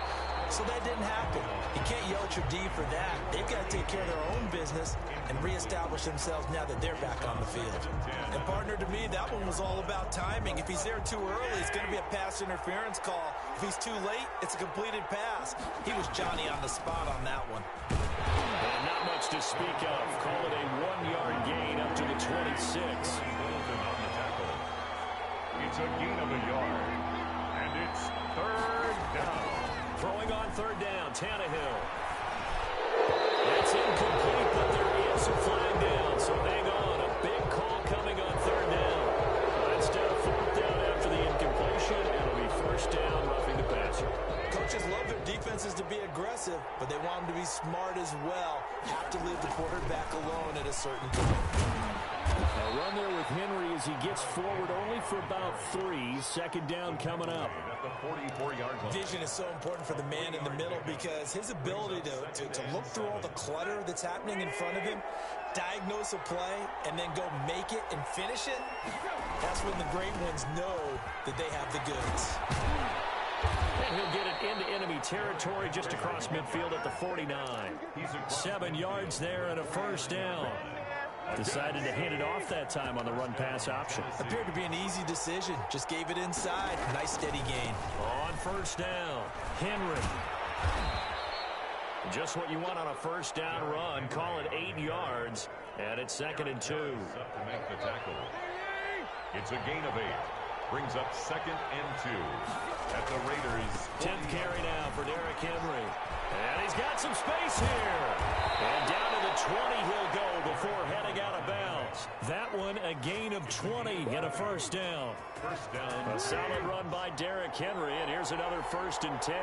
So that didn't happen. You can't yell at your D for that. They've got to take care of their own business and reestablish themselves now that they're back on the field. And partner, to me, that one was all about timing. If he's there too early, it's going to be a pass interference call. If he's too late, it's a completed pass. He was Johnny on the spot on that one. And not much to speak of. Call it a 1-yard gain up to the 26. It's a gain of a yard. And it's third down. Throwing on third down, Tannehill. That's incomplete, but there is a flag down, so hang on. A big call coming on third down. Instead of fourth down after the incompletion, it'll be first down, roughing the passer. Coaches love their defenses to be aggressive, but they want them to be smart as well. Have to leave the quarterback alone at a certain point. A run there with Henry as he gets forward only for about 3. Second down coming up. At the 44-yard line. Vision is so important for the man in the middle because his ability to look through all the clutter that's happening in front of him, diagnose a play, and then go make it and finish it, that's when the great ones know that they have the goods. And he'll get it into enemy territory just across midfield at the 49. 7 yards there and a first down. Decided to hand it off that time on the run-pass option. Appeared to be an easy decision. Just gave it inside. Nice steady gain. On first down, Henry. Just what you want on a first down run. Call it 8 yards, and it's 2nd and 2. Up to make the tackle. It's a gain of 8. Brings up 2nd and 2 at the Raiders. 10th carry now for Derrick Henry. And he's got some space here. And down to the 20 he'll go before heading out of bounds. That one a gain of 20 and a first down. First down. A solid run by Derrick Henry, and here's another 1st and 10.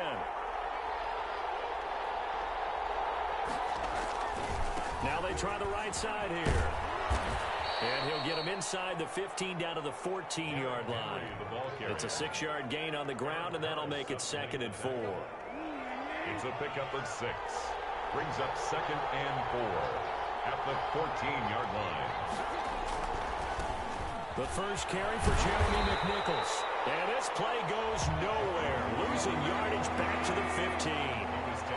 Now they try the right side here. And he'll get him inside the 15 down to the 14-yard line. It's a 6-yard gain on the ground, and that'll make it 2nd and 4. It's a pickup of 6. Brings up 2nd and 4 at the 14-yard line. The first carry for Jeremy McNichols. And this play goes nowhere. Losing yardage back to the 15.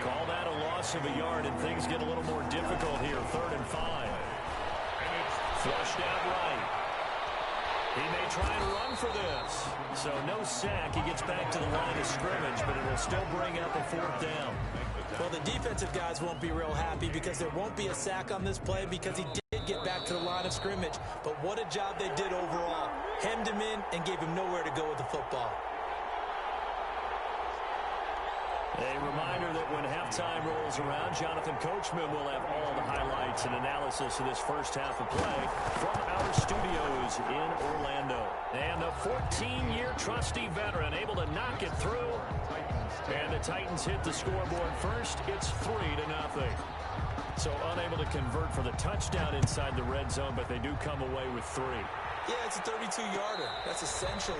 Call that a loss of a yard, and things get a little more difficult here. 3rd and 5. Flushed out right. He may try and run for this. So no sack. He gets back to the line of scrimmage, but it'll still bring up a 4th down. Well, the defensive guys won't be real happy because there won't be a sack on this play because he did get back to the line of scrimmage. But what a job they did overall. Hemmed him in and gave him nowhere to go with the football. A reminder that when halftime rolls around, Jonathan Coachman will have all the highlights and analysis of this first half of play from our studios in Orlando. And the 14-year trusty veteran able to knock it through. And the Titans hit the scoreboard first. It's 3-0. So unable to convert for the touchdown inside the red zone, but they do come away with 3. Yeah, it's a 32-yarder. That's essentially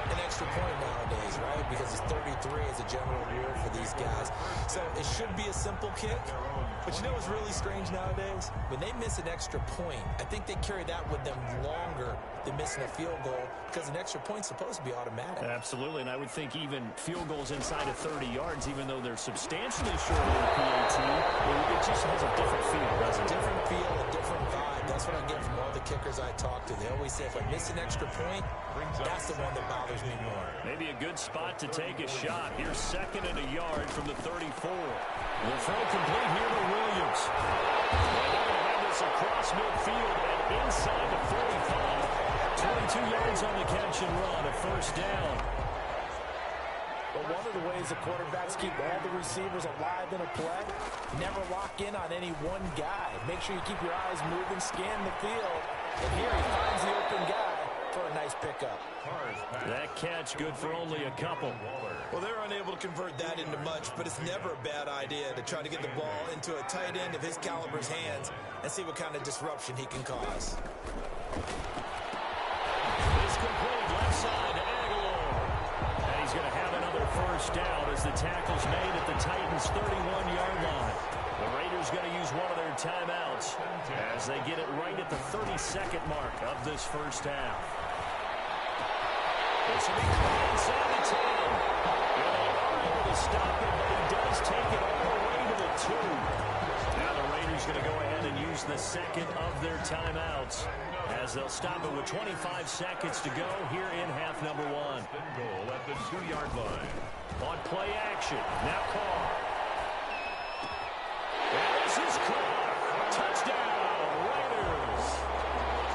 an extra point nowadays, right? Because it's 33 as a general rule for these guys. So it should be a simple kick. But you know what's really strange nowadays? When they miss an extra point, I think they carry that with them longer than missing a field goal because an extra point's supposed to be automatic. Absolutely, and I would think even field goals inside of 30 yards, even though they're substantially short of the PAT, it just has a different feel, doesn't it? A different feel, a different vibe. That's what I get from all the kickers I talk to. They always say if I miss an extra point, that's the one that bothers me more. Maybe a good spot to take a shot. Here's 2nd and a yard from the 34. The throw complete here to Williams. They're going to have this across midfield and inside the 45. 22 yards on the catch and run, a first down. But one of the ways the quarterbacks keep all the receivers alive in a play, never lock in on any one guy. Make sure you keep your eyes moving, scan the field. And here he finds the open guy for a nice pickup. That catch good for only a couple. Well, they're unable to convert that into much, but it's never a bad idea to try to get the ball into a tight end of his caliber's hands and see what kind of disruption he can cause. It's complete left side to Aguilar. And he's going to have another first down as the tackle's made at the Titans' 31-yard line. The Raiders going to use one of their timeouts as they get it right at the 32nd mark of this first half. This will be inside the 10. And they are able to stop it, but he does take it all the way to the 2. Now the Raiders going to go ahead and use the second of their timeouts as they'll stop it with 25 seconds to go here in half number 1. Goal at the 2-yard line. On play action, now Carr. And this is Carr. Touchdown, Raiders.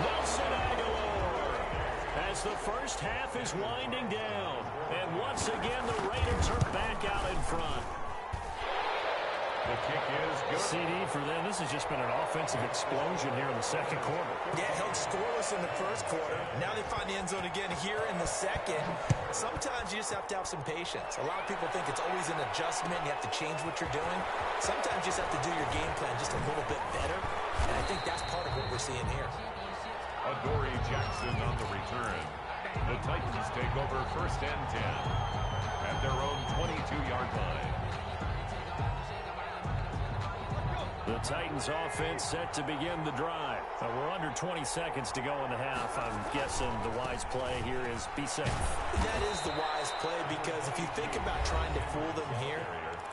Nelson Aguilar. As the first half is winding down. And once again, the Raiders are back out in front. The kick is good. CD for them. This has just been an offensive explosion here in the second quarter. Yeah, held scoreless in the first quarter. Now they find the end zone again here in the second. Sometimes you just have to have some patience. A lot of people think it's always an adjustment. You have to change what you're doing. Sometimes you just have to do your game plan just a little bit better. And I think that's part of what we're seeing here. Adoree Jackson on the return. The Titans take over 1st and 10 at their own 22-yard line. The Titans offense set to begin the drive. We're under 20 seconds to go in the half. I'm guessing the wise play here is be safe. That is the wise play, because if you think about trying to fool them here,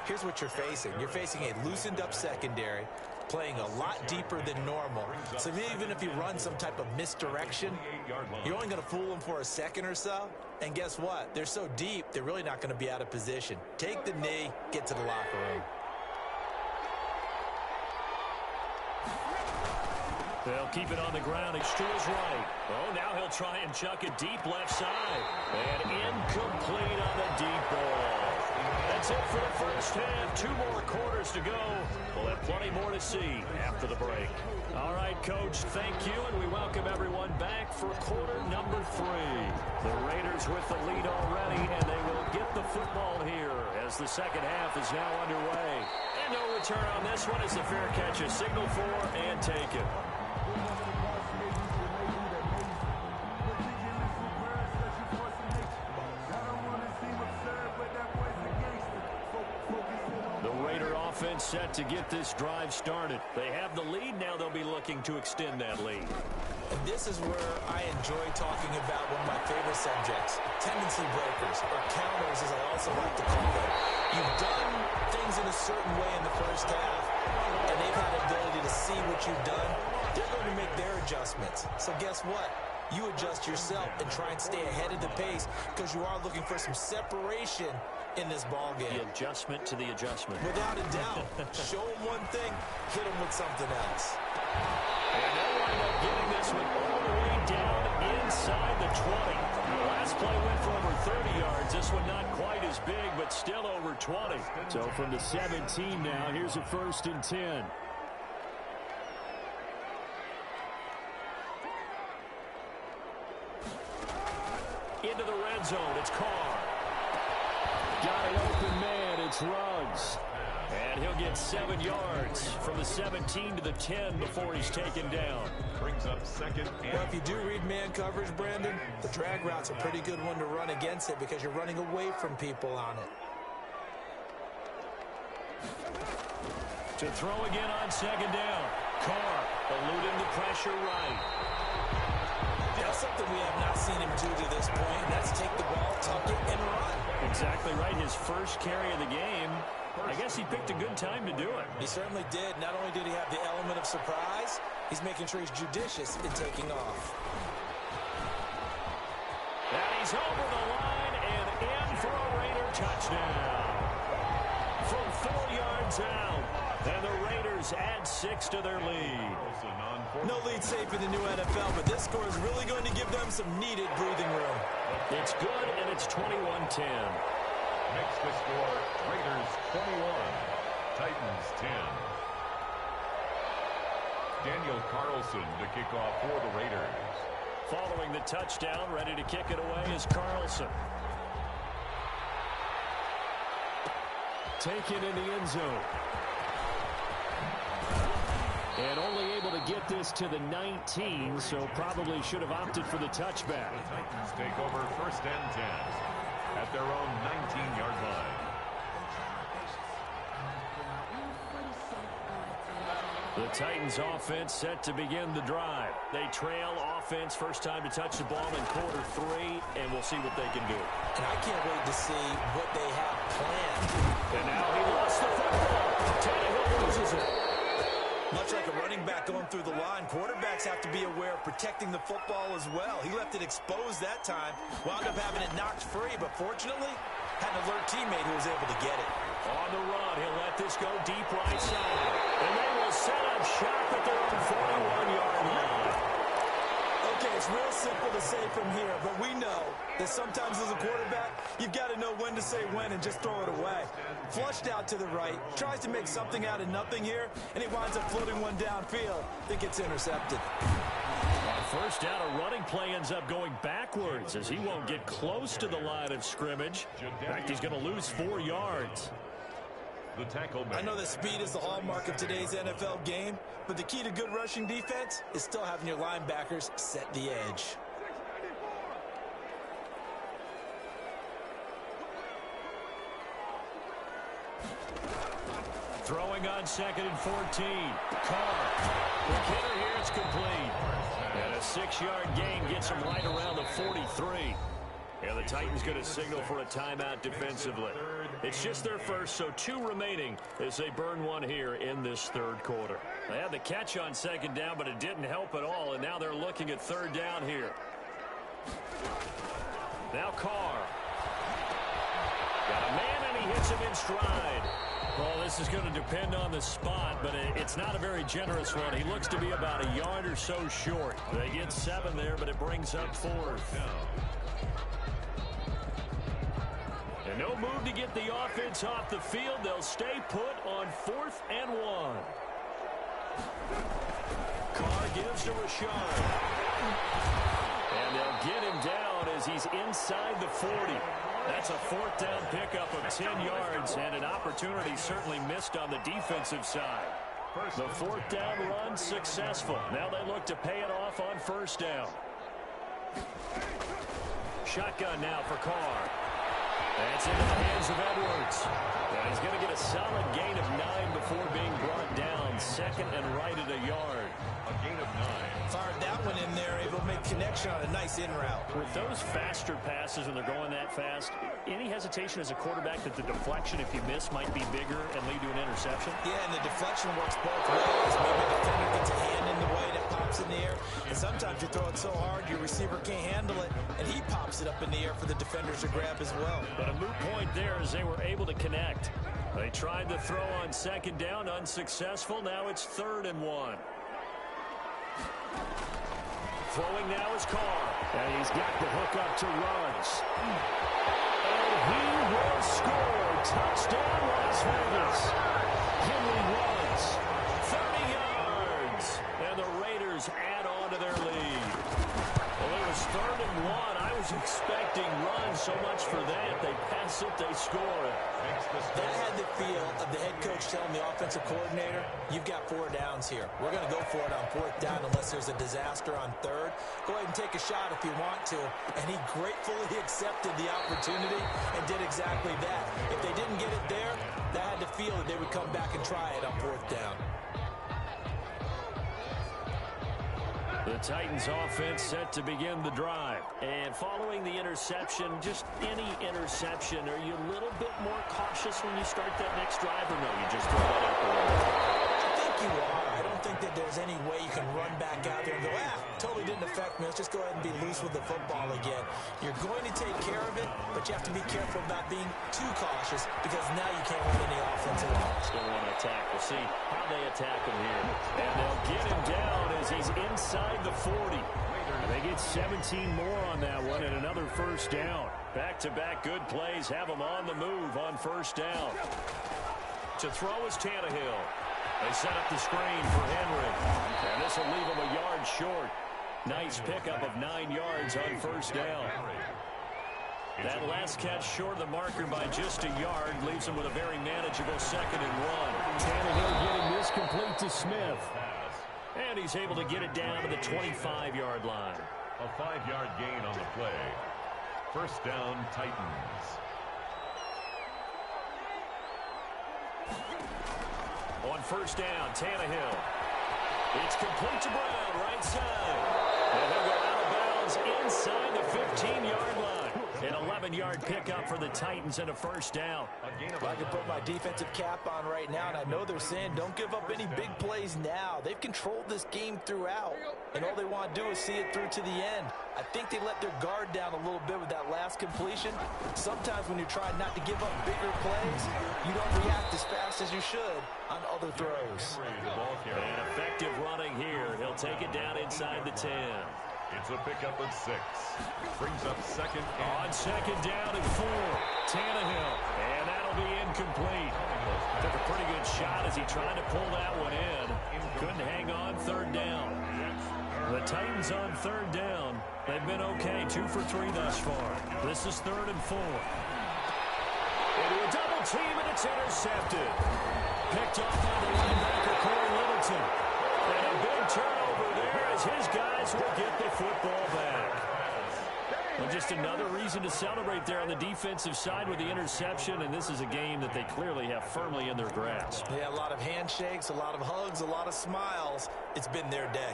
here's what you're facing. You're facing a loosened up secondary, playing a lot deeper than normal. So even if you run some type of misdirection, you're only going to fool them for a second or so. And guess what? They're so deep, they're really not going to be out of position. Take the knee, get to the locker room. They'll keep it on the ground. It's to his right. Oh, now he'll try and chuck it deep left side. And incomplete on the deep ball. That's it for the first half. 2 more quarters to go. We'll have plenty more to see after the break. All right, Coach, thank you, and we welcome everyone back for quarter number 3. The Raiders with the lead already, and they will get the football here as the second half is now underway. And no return on this one as the fair catch is signaled for and taken. Offense set to get this drive started. They have the lead. Now they'll be looking to extend that lead. And this is where I enjoy talking about one of my favorite subjects, tendency breakers, or counters as I also like to call them. You've done things in a certain way in the first half, and they've had the ability to see what you've done. They're going to make their adjustments. So guess what? You adjust yourself and try and stay ahead of the pace, because you are looking for some separation in this ball game. The adjustment to the adjustment. Without a doubt. Show them one thing, hit them with something else. And they'll wind up getting this one all the way down inside the 20. The last play went for over 30 yards. This one not quite as big, but still over 20. So from the 17 now, here's a 1st and 10. Into the red zone, it's Carr. Got an open man, it's Ruggs. And he'll get 7 yards from the 17 to the 10 before he's taken down. Brings up second. Well, if you do read man coverage, Brandon, the drag route's a pretty good one to run against it because you're running away from people on it. To throw again on 2nd down. Carr eluding the pressure right. That's something we have not seen him do to this point. That's take the ball, tuck it, and run. Exactly right. His first carry of the game. I guess he picked a good time to do it. He certainly did. Not only did he have the element of surprise, he's making sure he's judicious in taking off. And he's over the line and in for a Raider touchdown. From 4 yards out. And the Raiders add 6 to their lead. No lead safe in the new NFL, but this score is really going to give them some needed breathing room. It's good, and it's 21-10. Makes the score Raiders 21, Titans 10. Daniel Carlson to kick off for the Raiders. Following the touchdown, ready to kick it away is Carlson. Taken in the end zone. And only able to get this to the 19, so probably should have opted for the touchback. The Titans take over 1st and 10 at their own 19-yard line. The Titans offense set to begin the drive. They trail offense, first time to touch the ball in quarter 3, and we'll see what they can do. And I can't wait to see what they have planned. And now he lost the football. Tannehill loses it. Much like a running back going through the line, quarterbacks have to be aware of protecting the football as well. He left it exposed that time, wound up having it knocked free, but fortunately, had an alert teammate who was able to get it. On the run, he'll let this go deep right side. And they will set up shop at their own 41-yard line. Okay, it's real simple to say from here, but we know that sometimes as a quarterback, you've got to know when to say when and just throw it away. Flushed out to the right, tries to make something out of nothing here, and he winds up floating one downfield. I think it's intercepted. On 1st down, a running play ends up going backwards as he won't get close to the line of scrimmage. In fact, he's going to lose 4 yards. The tackle man. I know that speed is the hallmark of today's NFL game, but the key to good rushing defense is still having your linebackers set the edge. Throwing on 2nd and 14. Carr. Quick hitter here. It's complete. And a 6-yard gain gets him right around the 43. And the Titans going to signal for a timeout defensively. It's just their first, so 2 remaining as they burn one here in this 3rd quarter. They had the catch on 2nd down, but it didn't help at all, and now they're looking at 3rd down here. Now Carr. Got a man, and he hits him in stride. Well, this is going to depend on the spot, but it's not a very generous one. He looks to be about a yard or so short. They get 7 there, but it brings up 4th. And no move to get the offense off the field. They'll stay put on 4th and 1. Carr gives to Rashard. And they'll get him down as he's inside the 40. That's a 4th down pickup of 10 yards and an opportunity certainly missed on the defensive side. The 4th down run successful. Now they look to pay it off on 1st down. Shotgun now for Carr. That's into the hands of Edwards. And he's going to get a solid gain of 9 before being brought down. 2nd and right at a yard. A gain of 9. Fired that one in there, able to make connection on a nice in route. With those faster passes when they're going that fast, any hesitation as a quarterback that the deflection, if you miss, might be bigger and lead to an interception? Yeah, and the deflection works both ways. Maybe the defender gets a hand in the way that pops in the air. And sometimes you throw it so hard your receiver can't handle it, and he pops it up in the air for the defenders to grab as well. But a moot point there as they were able to connect. They tried to throw on 2nd down, unsuccessful. Now it's 3rd and 1. Throwing now is Carr. And he's got the hook up to Ruggs. And he will score. Touchdown, Las Vegas. Henry Ruggs. 30 yards. And the Raiders add on to their lead. Well, it was 3rd and 1. I was expecting runs so much for that. They pass it, they score it. That had the feel of the head coach telling the offensive coordinator, you've got 4 downs here. We're going to go for it on 4th down unless there's a disaster on 3rd. Go ahead and take a shot if you want to. And he gratefully accepted the opportunity and did exactly that. If they didn't get it there, that had the feel that they would come back and try it on 4th down. The Titans offense set to begin the drive. And following the interception, just any interception, are you a little bit more cautious when you start that next drive, or no, you just throw that out the window? I think you are. I don't think that there's any way you can run back out there and go, totally didn't affect me. Let's just go ahead and be loose with the football again. You're going to take care of it, but you have to be careful about being too cautious because now you can't run any offense at all. Still want to attack. We'll see how they attack him here. And they'll get him down as he's inside the 40. They get 17 more on that one and another 1st down. Back-to-back good plays have them on the move on 1st down. To throw is Tannehill. They set up the screen for Henry. And this will leave him a yard short. Nice pickup of 9 yards on 1st down. That last catch short of the marker by just a yard leaves him with a very manageable 2nd and 1. Tannehill getting this complete to Smith. And he's able to get it down to the 25-yard line. A 5-yard gain on the play. 1st down, Titans. On 1st down, Tannehill. It's complete to Brown, right side. And he'll go out of bounds inside the 15-yard line. An 11-yard pickup for the Titans and a 1st down. I can put my defensive cap on right now, and I know they're saying don't give up any big plays now. They've controlled this game throughout, and all they want to do is see it through to the end. I think they let their guard down a little bit with that last completion. Sometimes when you're trying not to give up bigger plays, you don't react as fast as you should on other throws. And effective running here. He'll take it down inside the 10. It's a pickup of 6. Brings up 2nd. On 2nd down and 4. Tannehill. And that'll be incomplete. Took a pretty good shot as he tried to pull that one in. Couldn't hang on 3rd down. The Titans on 3rd down. They've been okay. 2 for 3 thus far. This is 3rd and 4. Into a double team, and it's intercepted. Picked off by the linebacker, Corey Littleton. And a big turnover there as his guys will get the football back. Well, just another reason to celebrate there on the defensive side with the interception, and this is a game that they clearly have firmly in their grasp. Yeah, a lot of handshakes, a lot of hugs, a lot of smiles. It's been their day.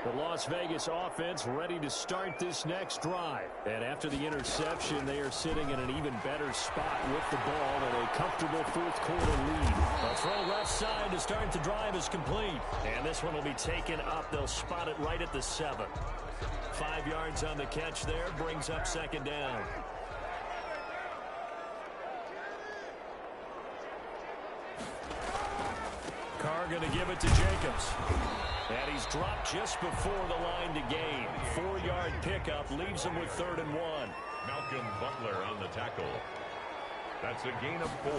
The Las Vegas offense ready to start this next drive. And after the interception, they are sitting in an even better spot with the ball and a comfortable fourth quarter lead. A throw left side to start the drive is complete. And this one will be taken up. They'll spot it right at the 7. 5 yards on the catch there, brings up second down. Carr going to give it to Jacobs. And he's dropped just before the line to gain. 4-yard pickup leaves him with 3rd and 1. Malcolm Butler on the tackle. That's a gain of 4.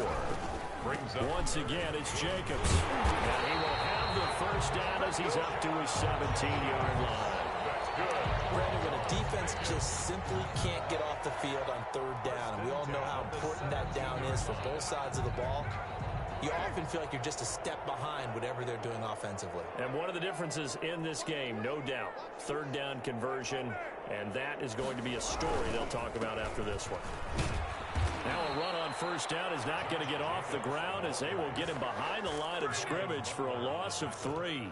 Brings up. Once again, it's Jacobs. And he will have the first down as he's up to his 17-yard line. That's good. Brandon, when a defense just simply can't get off the field on 3rd down, and we all know how important that down is for both sides of the ball, you often feel like you're just a step behind whatever they're doing offensively. And one of the differences in this game, no doubt, 3rd down conversion, and that is going to be a story they'll talk about after this one. Now a run on 1st down is not going to get off the ground as they will get him behind the line of scrimmage for a loss of 3.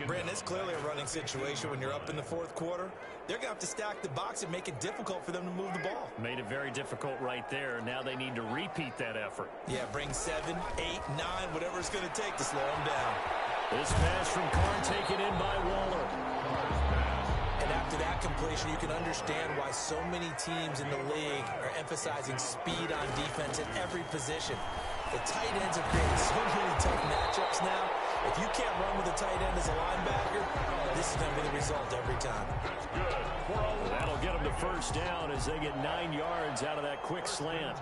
Brandon, it's clearly a running situation when you're up in the 4th quarter. They're going to have to stack the box and make it difficult for them to move the ball. Made it very difficult right there. Now they need to repeat that effort. Yeah, bring 7, 8, 9, whatever it's going to take to slow them down. This pass from Carr taken in by Waller. And after that completion, you can understand why so many teams in the league are emphasizing speed on defense at every position. The tight ends have created so many tough matchups now. If you can't run with a tight end as a linebacker, this is going to be the result every time. That'll get them to 1st down as they get 9 yards out of that quick slant.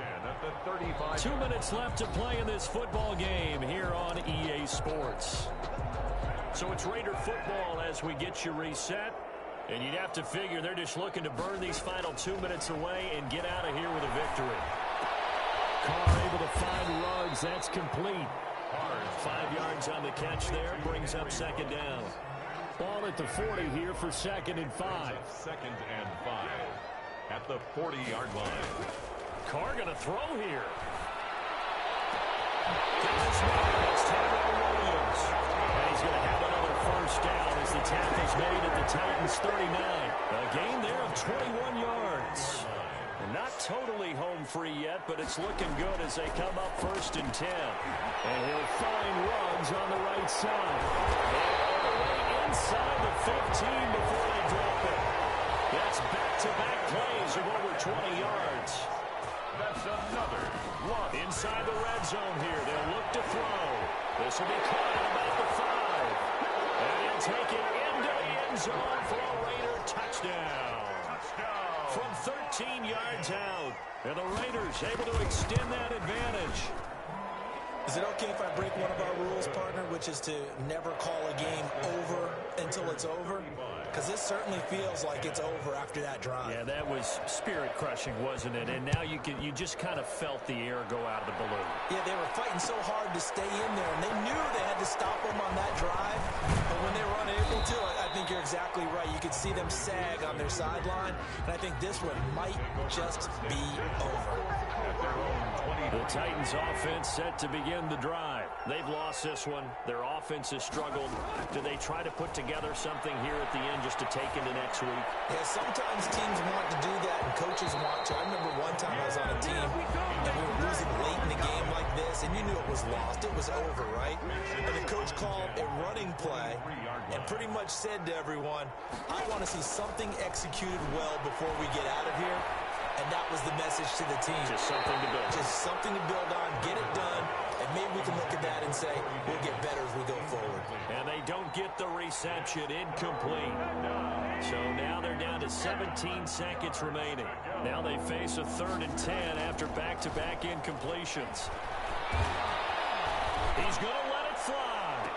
2 minutes left to play in this football game here on EA Sports. So it's Raider football as we get you reset. And you'd have to figure they're just looking to burn these final 2 minutes away and get out of here with a victory. Carr able to find Ruggs. That's complete. 5 yards on the catch there. Brings up second down. Ball at the 40 here for 2nd and 5. 2nd and 5 at the 40-yard line. Carr going to throw here. It's Tyrell Williams. And he's going to have another 1st down as the tackle's made at the Titans' 39. A gain there of 21 yards. Not totally home free yet, but it's looking good as they come up 1st and 10. And he'll find Ruggs on the right side. And all the way inside the 15 before they drop it. That's back-to-back plays of over 20 yards. That's another loss. Inside the red zone here, they'll look to throw. This will be caught at about the 5. And he'll take it into the end zone for a Raider touchdown. From 13 yards out. And the Raiders able to extend that advantage. Is it okay if I break one of our rules, partner, which is to never call a game over until it's over? Because this certainly feels like it's over after that drive. Yeah, that was spirit-crushing, wasn't it? And now you just kind of felt the air go out of the balloon. Yeah, they were fighting so hard to stay in there, and they knew they had to stop them on that drive. But when they were unable to, I think you're exactly right. You could see them sag on their sideline, and I think this one might just be over. The Titans offense set to begin the drive. They've lost this one. Their offense has struggled. Do they try to put together something here at the end just to take into next week? Yeah, sometimes teams want to do that and coaches want to. I remember one time I was on a team and we were losing late in a game like this, and you knew it was lost. It was over, right? And the coach called a running play and pretty much said to everyone, I want to see something executed well before we get out of here. And that was the message to the team. Just something to build. Just something to build on, get it done, and maybe we can look at that and say, we'll get better as we go forward. And they don't get the reception, incomplete. So now they're down to 17 seconds remaining. Now they face a 3rd and 10 after back-to-back incompletions. He's going to let it fly.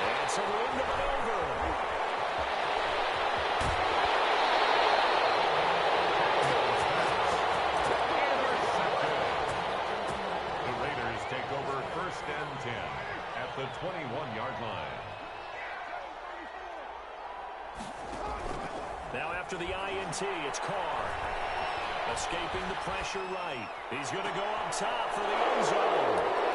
And some room to maneuver. Take over 1st and 10 at the 21-yard line. Now after the INT, it's Carr. Escaping the pressure right. He's going to go up top for the end zone.